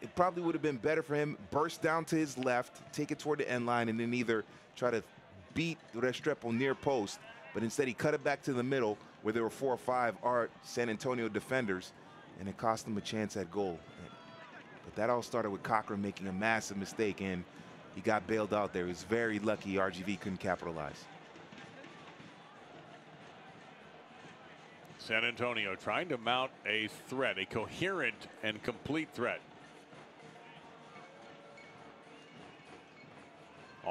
It probably would have been better for him. Burst down to his left, take it toward the end line, and then either try to beat Restrepo near post. But instead, he cut it back to the middle where there were 4 or 5 San Antonio defenders. And it cost him a chance at goal. But that all started with Cochran making a massive mistake, and he got bailed out there. He was very lucky RGV couldn't capitalize. San Antonio trying to mount a threat, a coherent and complete threat.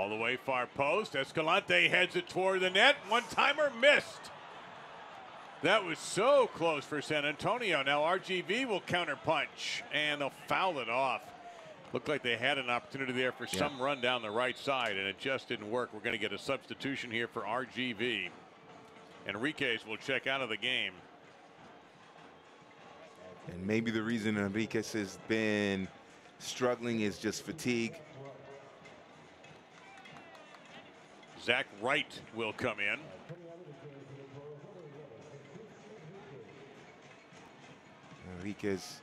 All the way far post. Escalante heads it toward the net. One-timer missed. That was so close for San Antonio. Now RGV will counterpunch, and they'll foul it off. Looked like they had an opportunity there for some run down the right side, and it just didn't work. We're going to get a substitution here for RGV. Enriquez will check out of the game. And maybe the reason Enriquez has been struggling is just fatigue. Zach Wright will come in. Enriquez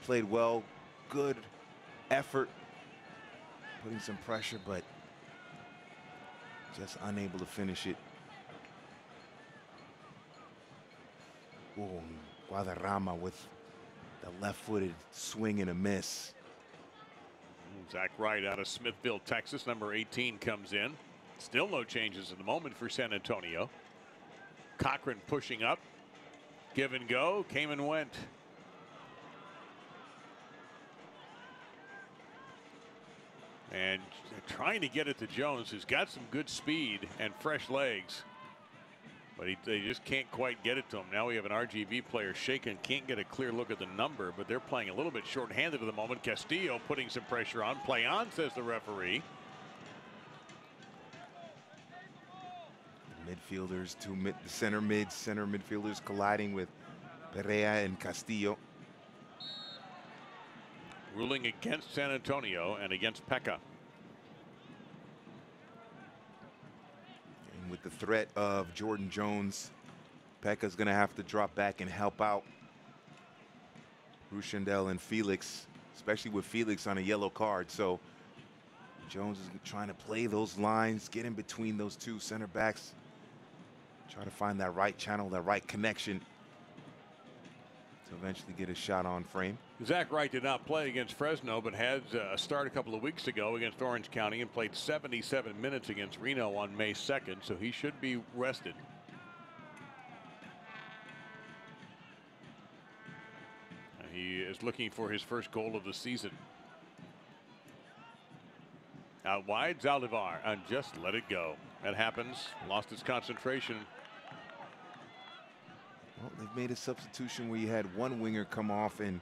played well, good effort, putting some pressure, but just unable to finish it. Oh, Guadarrama with the left-footed swing and a miss. Zach Wright out of Smithville, Texas, number 18 comes in. Still no changes at the moment for San Antonio. Cochran pushing up. Give and go, came and went. And trying to get it to Jones, who's got some good speed and fresh legs. But they just can't quite get it to him. Now we have an RGV player shaken, can't get a clear look at the number, but they're playing a little bit short-handed at the moment. Castillo putting some pressure on. Play on, says the referee. Midfielders, center midfielders colliding with Perea and Castillo. Ruling against San Antonio and against Pekka. And with the threat of Jordan Jones, Pekka's going to have to drop back and help out Rushandel and Felix, especially with Felix on a yellow card. So Jones is trying to play those lines, get in between those two center backs, try to find that right channel, that right connection to eventually get a shot on frame. Zach Wright did not play against Fresno, but had a start a couple of weeks ago against Orange County and played 77 minutes against Reno on May 2nd, so he should be rested. He is looking for his first goal of the season. Out wide, Zaldivar, and just let it go. That happens. Lost his concentration. Well, they've made a substitution where you had one winger come off and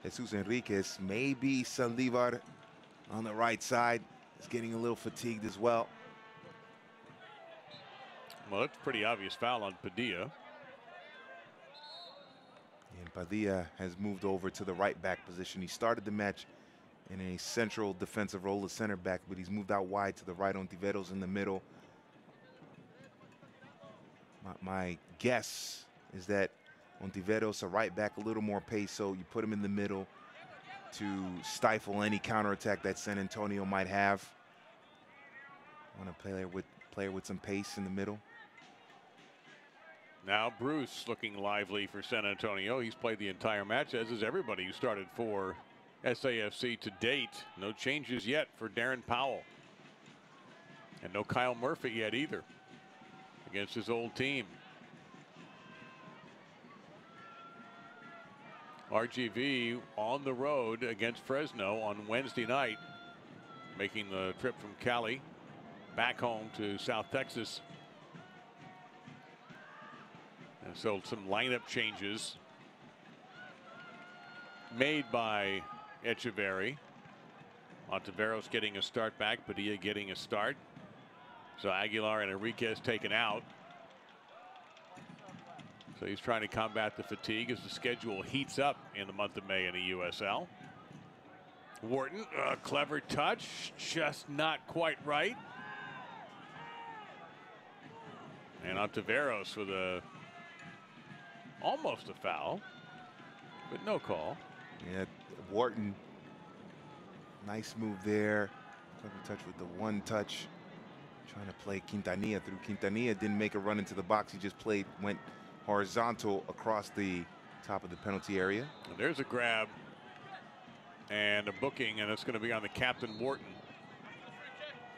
Jesus Enriquez. Maybe Zaldivar on the right side is getting a little fatigued as well. Well, that's a pretty obvious foul on Padilla. And Padilla has moved over to the right back position. He started the match in a central defensive role as center back, but he's moved out wide to the right. Ontiveros in the middle. My guess is that Ontiveros, a right back, a little more pace, so you put him in the middle to stifle any counterattack that San Antonio might have. Want a player with some pace in the middle. Now Bruce looking lively for San Antonio. He's played the entire match, as is everybody who started for SAFC to date. No changes yet for Darren Powell. And no Kyle Murphy yet either against his old team. RGV on the road against Fresno on Wednesday night, making the trip from Cali back home to South Texas. And so some lineup changes made by Echeverry. Ontiveros getting a start back, Padilla getting a start. So Aguilar and Enriquez taken out. So he's trying to combat the fatigue as the schedule heats up in the month of May in the USL. Wharton, a clever touch, just not quite right. And Ontiveros with almost a foul, but no call. Yeah, Wharton, nice move there. Clever touch with the one touch. Trying to play Quintanilla through. Quintanilla didn't make a run into the box. He just went horizontal across the top of the penalty area. And there's a grab and a booking, and it's going to be on the captain, Wharton.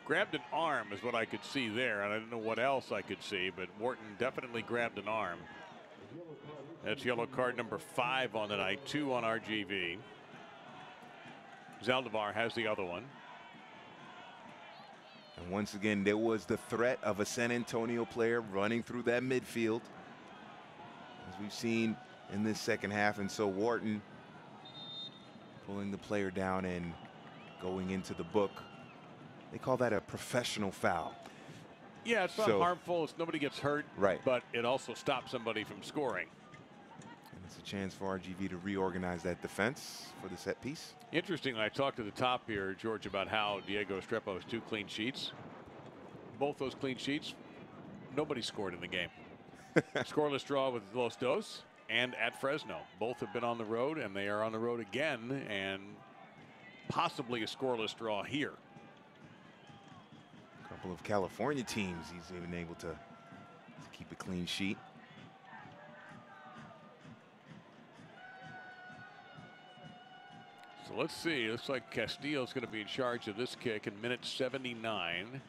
Grabbed an arm is what I could see there, and I don't know what else I could see, but Wharton definitely grabbed an arm. That's yellow card number 5 on the night, 2 on RGV. Zaldivar has the other one. And once again, there was the threat of a San Antonio player running through that midfield, as we've seen in this second half. And so Wharton pulling the player down and going into the book. They call that a professional foul. Yeah, it's not harmful. Nobody gets hurt. Right. But it also stops somebody from scoring. And it's a chance for RGV to reorganize that defense for the set piece. Interesting, I talked to the top here, George, about how Diego Estrepo has 2 clean sheets. Both those clean sheets, nobody scored in the game. Scoreless draw with Los Dos and at Fresno. Both have been on the road, and they are on the road again, and possibly a scoreless draw here. A couple of California teams, he's even able to keep a clean sheet. So let's see. Looks like Castillo's going to be in charge of this kick in minute 79.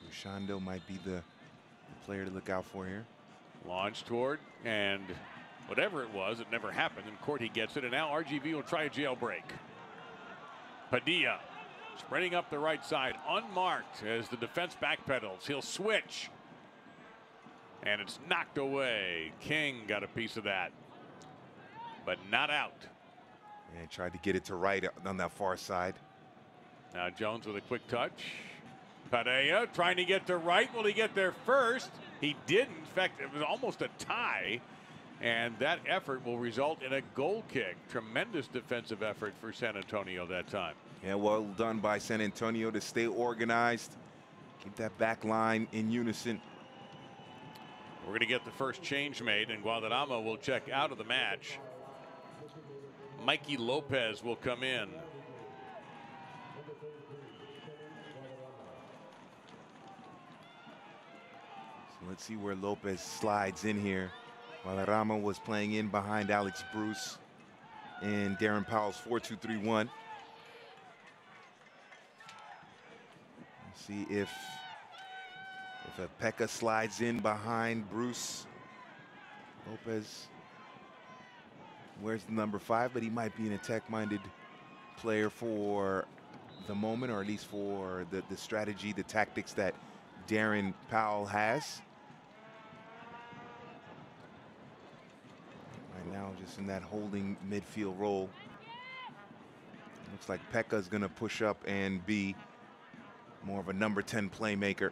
Rushando might be the player to look out for here. Launch toward, and whatever it was, it never happened. In court, he gets it, and now RGV will try a jailbreak. Padilla spreading up the right side, unmarked as the defense backpedals. He'll switch. And it's knocked away. King got a piece of that, but not out. And tried to get it to right on that far side. Now Jones with a quick touch. Padilla trying to get to right. Will he get there first? He didn't. In fact, it was almost a tie. And that effort will result in a goal kick. Tremendous defensive effort for San Antonio that time. Yeah, well done by San Antonio to stay organized. Keep that back line in unison. We're going to get the first change made, and Guadarrama will check out of the match. Mikey Lopez will come in. So let's see where Lopez slides in here. Guadarrama was playing in behind Alex Bruce in Darren Powell's 4-2-3-1. Let's see if Pekka slides in behind Bruce. Lopez wears the number 5, but he might be an attack-minded player for the moment, or at least for the strategy, the tactics that Darren Powell has. Right now, just in that holding midfield role. Looks like Pekka's going to push up and be more of a number 10 playmaker.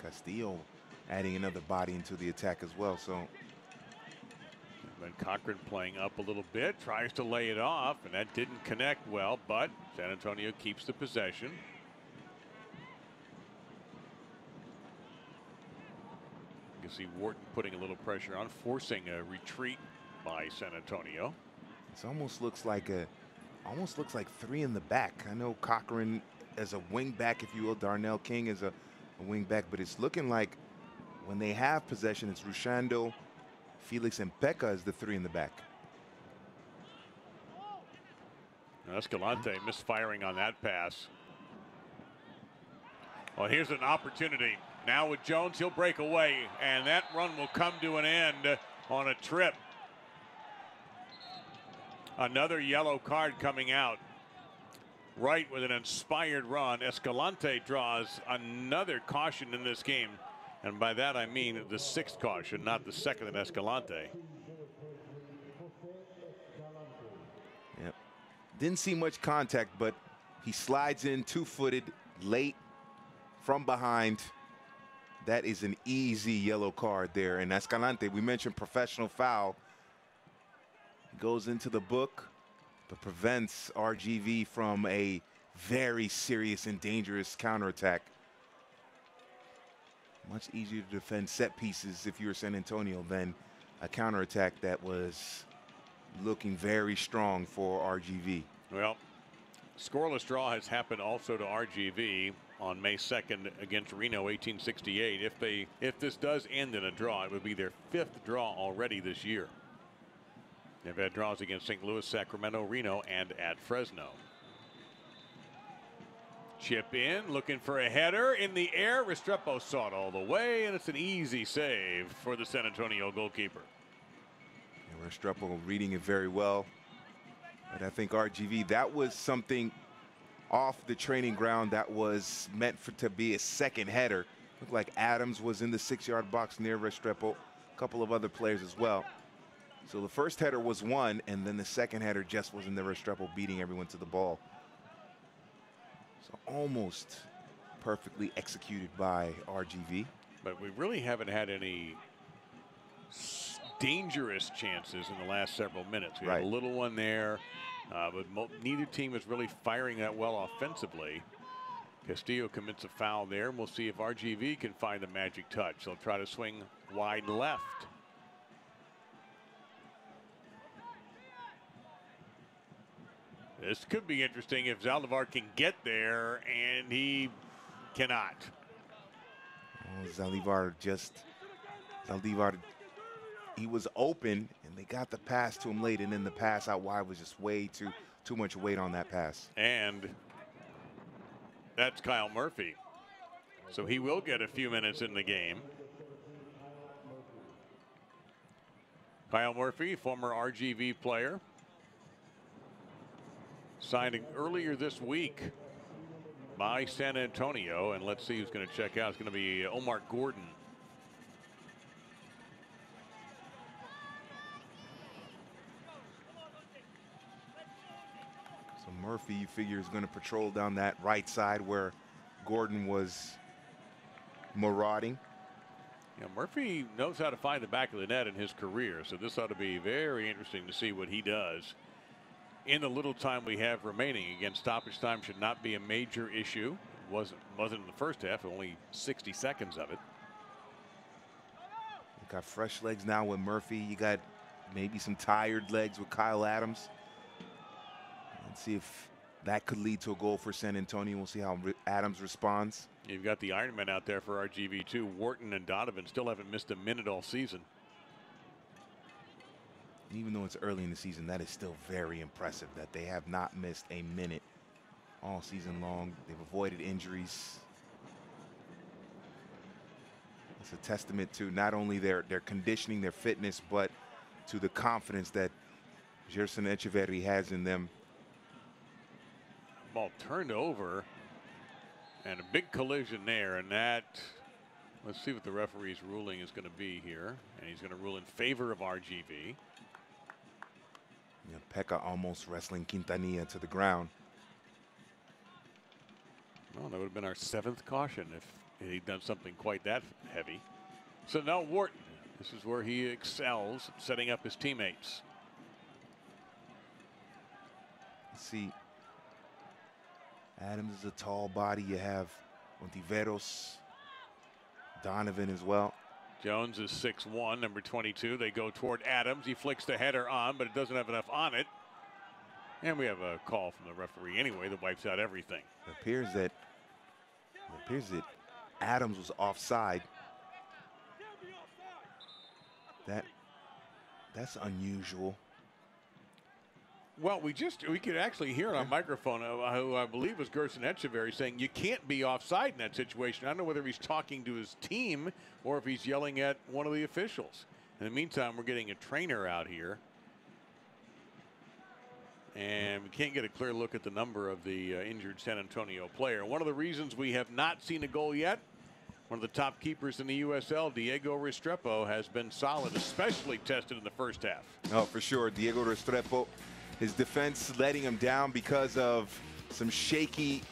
Castillo adding another body into the attack as well. So Ben Cochran playing up a little bit, tries to lay it off, and that didn't connect well, but San Antonio keeps the possession. You can see Wharton putting a little pressure on, forcing a retreat by San Antonio. It almost looks like 3 in the back. I know Cochran as a wing back, if you will, Darnell King as a wing back, but it's looking like when they have possession, it's Rushando, Felix, and Pekka as the 3 in the back. Escalante misfiring on that pass. Well, here's an opportunity. Now with Jones, he'll break away, and that run will come to an end on a trip. Another yellow card coming out. Right with an inspired run. Escalante draws another caution in this game. And by that I mean the 6th caution, not the 2nd in Escalante. Yep. Didn't see much contact, but he slides in 2-footed late from behind. That is an easy yellow card there. And Escalante, we mentioned professional foul. Goes into the book, but prevents RGV from a very serious and dangerous counterattack. Much easier to defend set pieces if you're San Antonio than a counterattack that was looking very strong for RGV. Well, scoreless draw has happened also to RGV on May 2nd against Reno 1868. If this does end in a draw, it would be their 5th draw already this year. They've had draws against St. Louis, Sacramento, Reno, and at Fresno. Chip in, looking for a header in the air. Restrepo saw it all the way, and it's an easy save for the San Antonio goalkeeper. And Restrepo reading it very well. But I think RGV, that was something off the training ground that was meant to be a second header. Looked like Adams was in the 6-yard box near Restrepo. A couple of other players as well. So the first header was one, and then the second header just was in the Restrepo beating everyone to the ball. So almost perfectly executed by RGV. But we really haven't had any dangerous chances in the last several minutes. We had a little one there, but neither team is really firing that well offensively. Castillo commits a foul there, and we'll see if RGV can find the magic touch. They'll try to swing wide left. This could be interesting if Zaldivar can get there, and he cannot. Oh, Zaldivar, he was open, and they got the pass to him late, and then the pass out wide was just way too much weight on that pass. And that's Kyle Murphy. So he will get a few minutes in the game. Kyle Murphy, former RGV player, signed earlier this week by San Antonio, and let's see who's going to check out. It's going to be Omar Gordon. So Murphy, you figure, is going to patrol down that right side where Gordon was marauding. Yeah, Murphy knows how to find the back of the net in his career, so this ought to be very interesting to see what he does in the little time we have remaining. Again, stoppage time should not be a major issue. It wasn't in the first half, only 60 seconds of it. You got fresh legs now with Murphy. You got maybe some tired legs with Kyle Adams. Let's see if that could lead to a goal for San Antonio. We'll see how Adams responds. You've got the Ironmen out there for RGV too. Wharton and Donovan still haven't missed a minute all season. Even though it's early in the season, that is still very impressive that they have not missed a minute all season long. They've avoided injuries. It's a testament to not only their conditioning, their fitness, but to the confidence that Gerson Echeverri has in them. Ball turned over, and a big collision there, and that, let's see what the referee's ruling is going to be here, and he's going to rule in favor of RGV. Pekka almost wrestling Quintanilla to the ground. Well, that would have been our 7th caution if he'd done something quite that heavy. So now Wharton, this is where he excels, setting up his teammates. Let's see. Adams is a tall body. You have Ontiveros, Donovan as well. Jones is 6'1", number 22. They go toward Adams. He flicks the header on, but it doesn't have enough on it. And we have a call from the referee anyway that wipes out everything. It appears that Adams was offside. That's unusual. Well, we could actually hear it on microphone who I believe was Gerson Echeverri saying you can't be offside in that situation. I don't know whether he's talking to his team or if he's yelling at one of the officials. In the meantime, we're getting a trainer out here. And we can't get a clear look at the number of the injured San Antonio player. One of the reasons we have not seen a goal yet, one of the top keepers in the USL, Diego Restrepo, has been solid, especially tested in the first half. Oh, for sure. Diego Restrepo, his defense letting him down because of some shaky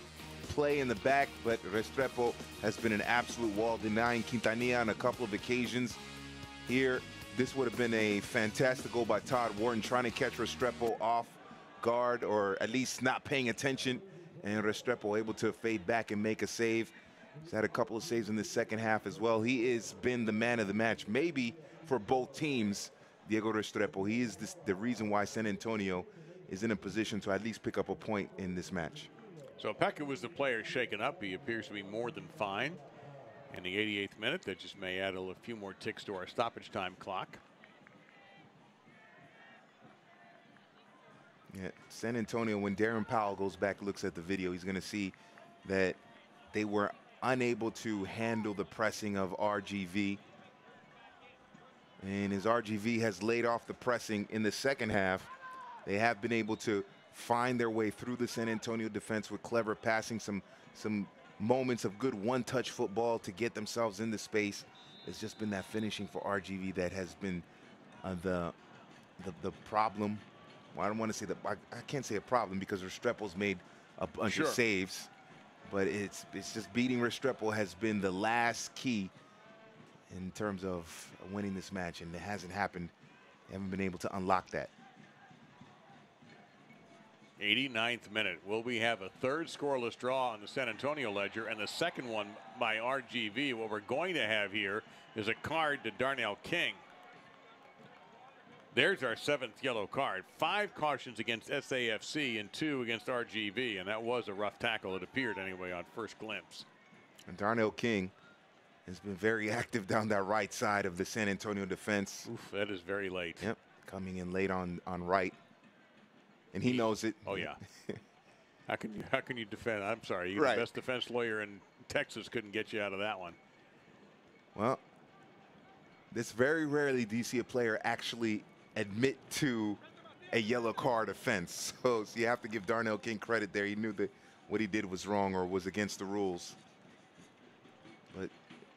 play in the back, but Restrepo has been an absolute wall, denying Quintanilla on a couple of occasions. Here, this would have been a fantastic goal by Todd Wharton, trying to catch Restrepo off guard or at least not paying attention, and Restrepo able to fade back and make a save. He's had a couple of saves in the second half as well. He has been the man of the match, maybe for both teams. Diego Restrepo, he is the reason why San Antonio is in a position to at least pick up a point in this match. So Pekka was the player shaken up. He appears to be more than fine. In the 88th minute, that just may add a few more ticks to our stoppage time clock. Yeah, San Antonio, when Darren Powell goes back, looks at the video, he's going to see that they were unable to handle the pressing of RGV. And as RGV has laid off the pressing in the second half, they have been able to find their way through the San Antonio defense with clever passing, some moments of good one-touch football to get themselves into space. It's just been that finishing for RGV that has been the problem. Well, I don't want to say that. I can't say a problem because Restrepo's made a bunch of saves, but it's just beating Restrepo has been the last key in terms of winning this match, and it hasn't happened. They haven't been able to unlock that. 89th minute. Will we have a third scoreless draw on the San Antonio ledger and the second one by RGV? What we're going to have here is a card to Darnell King. There's our 7th yellow card. 5 cautions against SAFC and 2 against RGV, and that was a rough tackle, it appeared anyway on first glimpse. And Darnell King has been very active down that right side of the San Antonio defense. Oof, that is very late. Yep, coming in late on right. And he knows it. Oh yeah. How can you defend? I'm sorry, you're the best defense lawyer in Texas, couldn't get you out of that one. Well, this very rarely do you see a player actually admit to a yellow card offense. So you have to give Darnell King credit there. He knew that what he did was wrong or was against the rules. But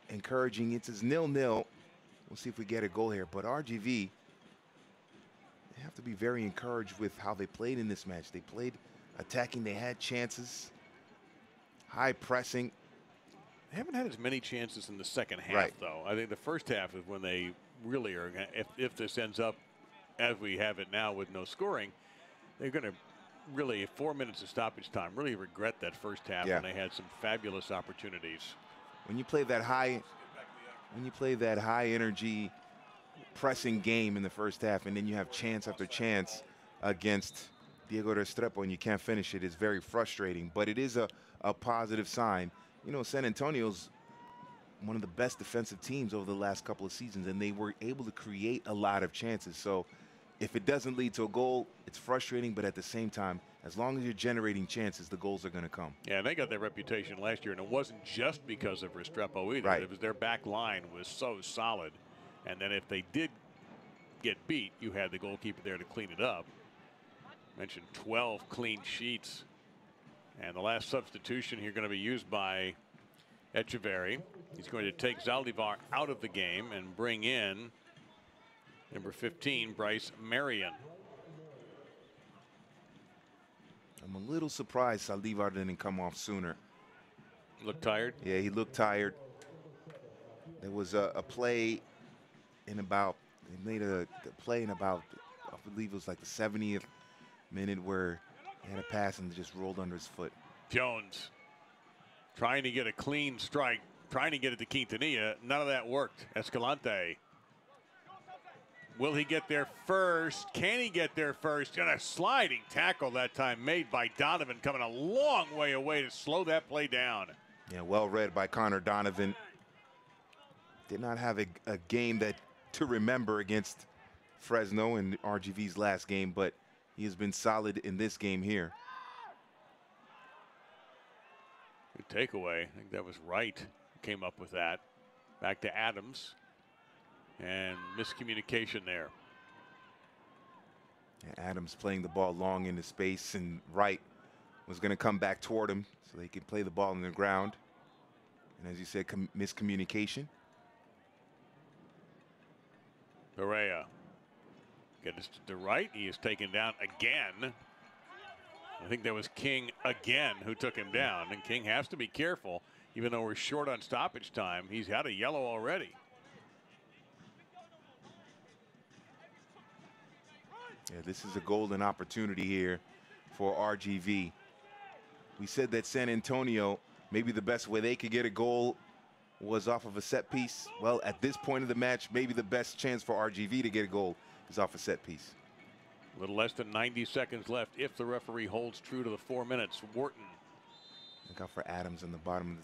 encouraging, it's 0-0. We'll see if we get a goal here. But RGV, they have to be very encouraged with how they played in this match. They played attacking. They had chances. High pressing. They haven't had as many chances in the second half, though. I think the first half is when they really are going to, if this ends up as we have it now with no scoring, they're going to really, 4 minutes of stoppage time, really regret that first half when they had some fabulous opportunities. When you play that high energy pressing game in the first half, and then you have chance after chance against Diego Restrepo and you can't finish it, it's very frustrating. But it is a positive sign. You know, San Antonio's one of the best defensive teams over the last couple of seasons, and they were able to create a lot of chances. So if it doesn't lead to a goal, it's frustrating, but at the same time, as long as you're generating chances, the goals are going to come. Yeah, they got their reputation last year, and it wasn't just because of Restrepo either. It was their back line was so solid. And then if they did get beat, you had the goalkeeper there to clean it up. Mentioned 12 clean sheets. And the last substitution here going to be used by Echeverry. He's going to take Zaldivar out of the game and bring in number 15, Bryce Marion. I'm a little surprised Zaldivar didn't come off sooner. Looked tired? Yeah, he looked tired. There was a play in about, they made a play in about, I believe it was like the 70th minute where he had a pass and just rolled under his foot. Jones trying to get a clean strike, trying to get it to Quintanilla. None of that worked. Escalante. Will he get there first? Can he get there first? And a sliding tackle that time made by Donovan, coming a long way away to slow that play down. Yeah, well read by Connor Donovan. Did not have a game that to remember against Fresno in RGV's last game, but he has been solid in this game here. Good takeaway. I think that was Wright came up with that. Back to Adams. And miscommunication there. Yeah, Adams playing the ball long into space, and Wright was going to come back toward him so they could play the ball on the ground. And as you said, miscommunication. Perea. Get this to Wright. He is taken down again. I think that was King again who took him down. And King has to be careful. Even though we're short on stoppage time, he's had a yellow already. Yeah, this is a golden opportunity here for RGV. We said that San Antonio, maybe the best way they could get a goal was off of a set piece. Well, at this point of the match, maybe the best chance for RGV to get a goal is off a set piece. A little less than 90 seconds left if the referee holds true to the 4 minutes. Wharton. Look out for Adams on the bottom of the...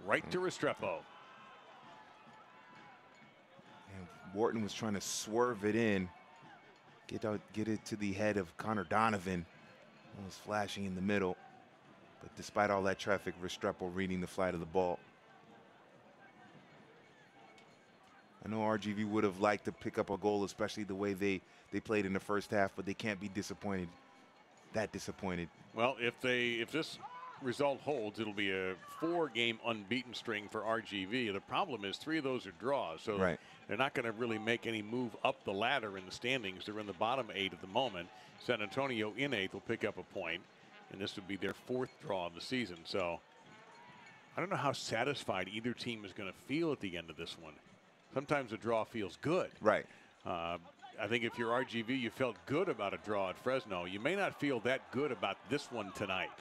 Right to Restrepo. And Wharton was trying to swerve it in. get it to the head of Connor Donovan. It was flashing in the middle. But despite all that traffic, Restrepo reading the flight of the ball. I know RGV would have liked to pick up a goal, especially the way they played in the first half, but they can't be disappointed. That disappointed. Well, if this result holds, it'll be a 4-game unbeaten string for RGV. The problem is 3 of those are draws, so they're not going to really make any move up the ladder in the standings. They're in the bottom 8 at the moment. San Antonio in 8th will pick up a point, and this would be their 4th draw of the season. So I don't know how satisfied either team is going to feel at the end of this one. Sometimes a draw feels good. Right. I think if you're RGV, you felt good about a draw at Fresno. You may not feel that good about this one tonight.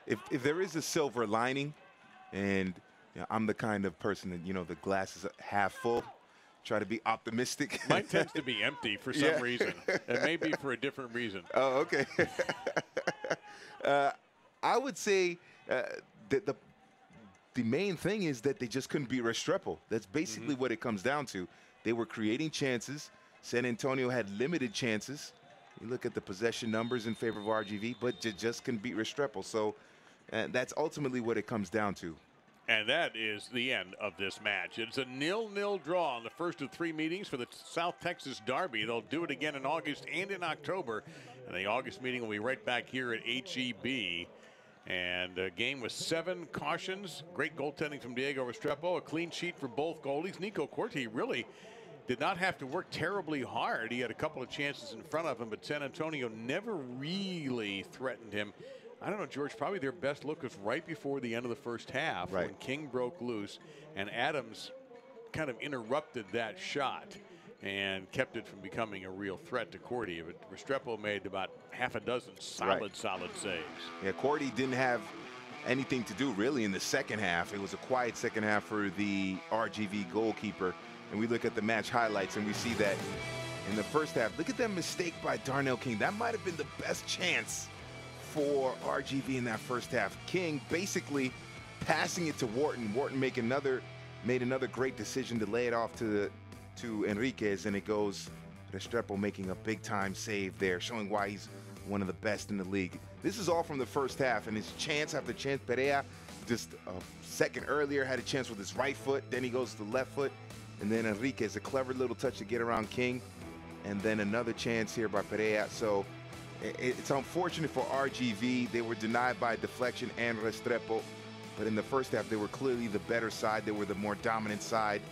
If there is a silver lining, and I'm the kind of person that, the glass is half full, try to be optimistic. Mine tends to be empty for some reason. It may be for a different reason. Oh, okay. I would say that the main thing is that they just couldn't beat Restrepo. That's basically what it comes down to. They were creating chances. San Antonio had limited chances. You look at the possession numbers in favor of RGV, but just couldn't beat Restrepo. So that's ultimately what it comes down to. And that is the end of this match. It's a 0-0 draw on the first of 3 meetings for the South Texas Derby. They'll do it again in August and in October. And the August meeting will be right back here at HEB. And a game with 7 cautions. Great goaltending from Diego Restrepo. A clean sheet for both goalies. Nico Corti really did not have to work terribly hard. He had a couple of chances in front of him, but San Antonio never really threatened him. I don't know, George, probably their best look was right before the end of the first half when King broke loose and Adams kind of interrupted that shot and kept it from becoming a real threat to Corti. But Restrepo made about half a dozen solid saves. Yeah, Corti didn't have anything to do really in the second half. It was a quiet second half for the RGV goalkeeper. And we look at the match highlights and we see that in the first half, look at that mistake by Darnell King. That might have been the best chance for RGV in that first half. King basically passing it to Wharton. Wharton made another great decision to lay it off to Enriquez, and it goes Restrepo making a big time save there, showing why he's one of the best in the league. This is all from the first half, and his chance after chance. Perea just a second earlier had a chance with his right foot, then he goes to the left foot, and then Enriquez, a clever little touch to get around King, and then another chance here by Perea. So it's unfortunate for RGV. They were denied by deflection and Restrepo, but in the first half, they were clearly the better side. They were the more dominant side.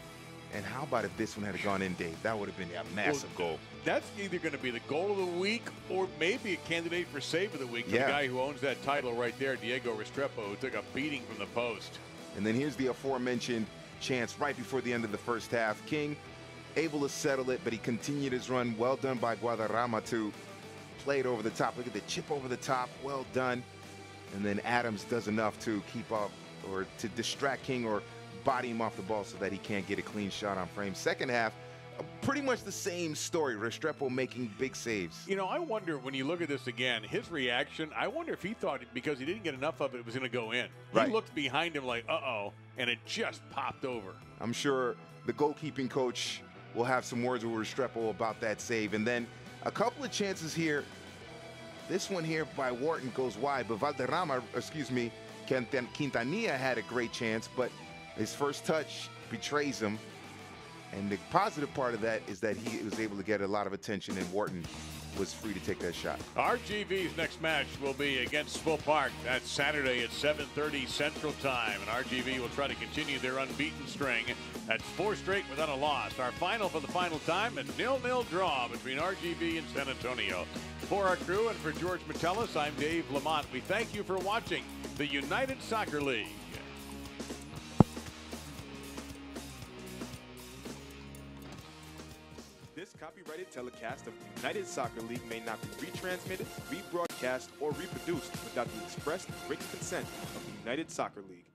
And how about if this one had gone in, Dave? That would have been a massive goal. That's either going to be the goal of the week or maybe a candidate for save of the week for the guy who owns that title right there, Diego Restrepo, who took a beating from the post. And then here's the aforementioned chance right before the end of the first half. King able to settle it, but he continued his run. Well done by Guadarrama to play it over the top. Look at the chip over the top. Well done. And then Adams does enough to keep up or to distract King or body him off the ball so that he can't get a clean shot on frame. Second half, pretty much the same story. Restrepo making big saves. You know, I wonder when you look at this again, his reaction, I wonder if he thought because he didn't get enough of it, it was going to go in. He looked behind him like, uh-oh, and it just popped over. I'm sure the goalkeeping coach will have some words with Restrepo about that save. And then a couple of chances here. This one here by Wharton goes wide, but Quintanilla had a great chance, but his first touch betrays him. And the positive part of that is that he was able to get a lot of attention, and Wharton was free to take that shot. RGV's next match will be against Spill Park. That's Saturday at 7:30 Central Time. And RGV will try to continue their unbeaten string. That's 4 straight without a loss. Our final for the final time, a 0-0 draw between RGV and San Antonio. For our crew and for George Metellus, I'm Dave Lamont. We thank you for watching the United Soccer League. This copyrighted telecast of the United Soccer League may not be retransmitted, rebroadcast, or reproduced without the express written consent of the United Soccer League.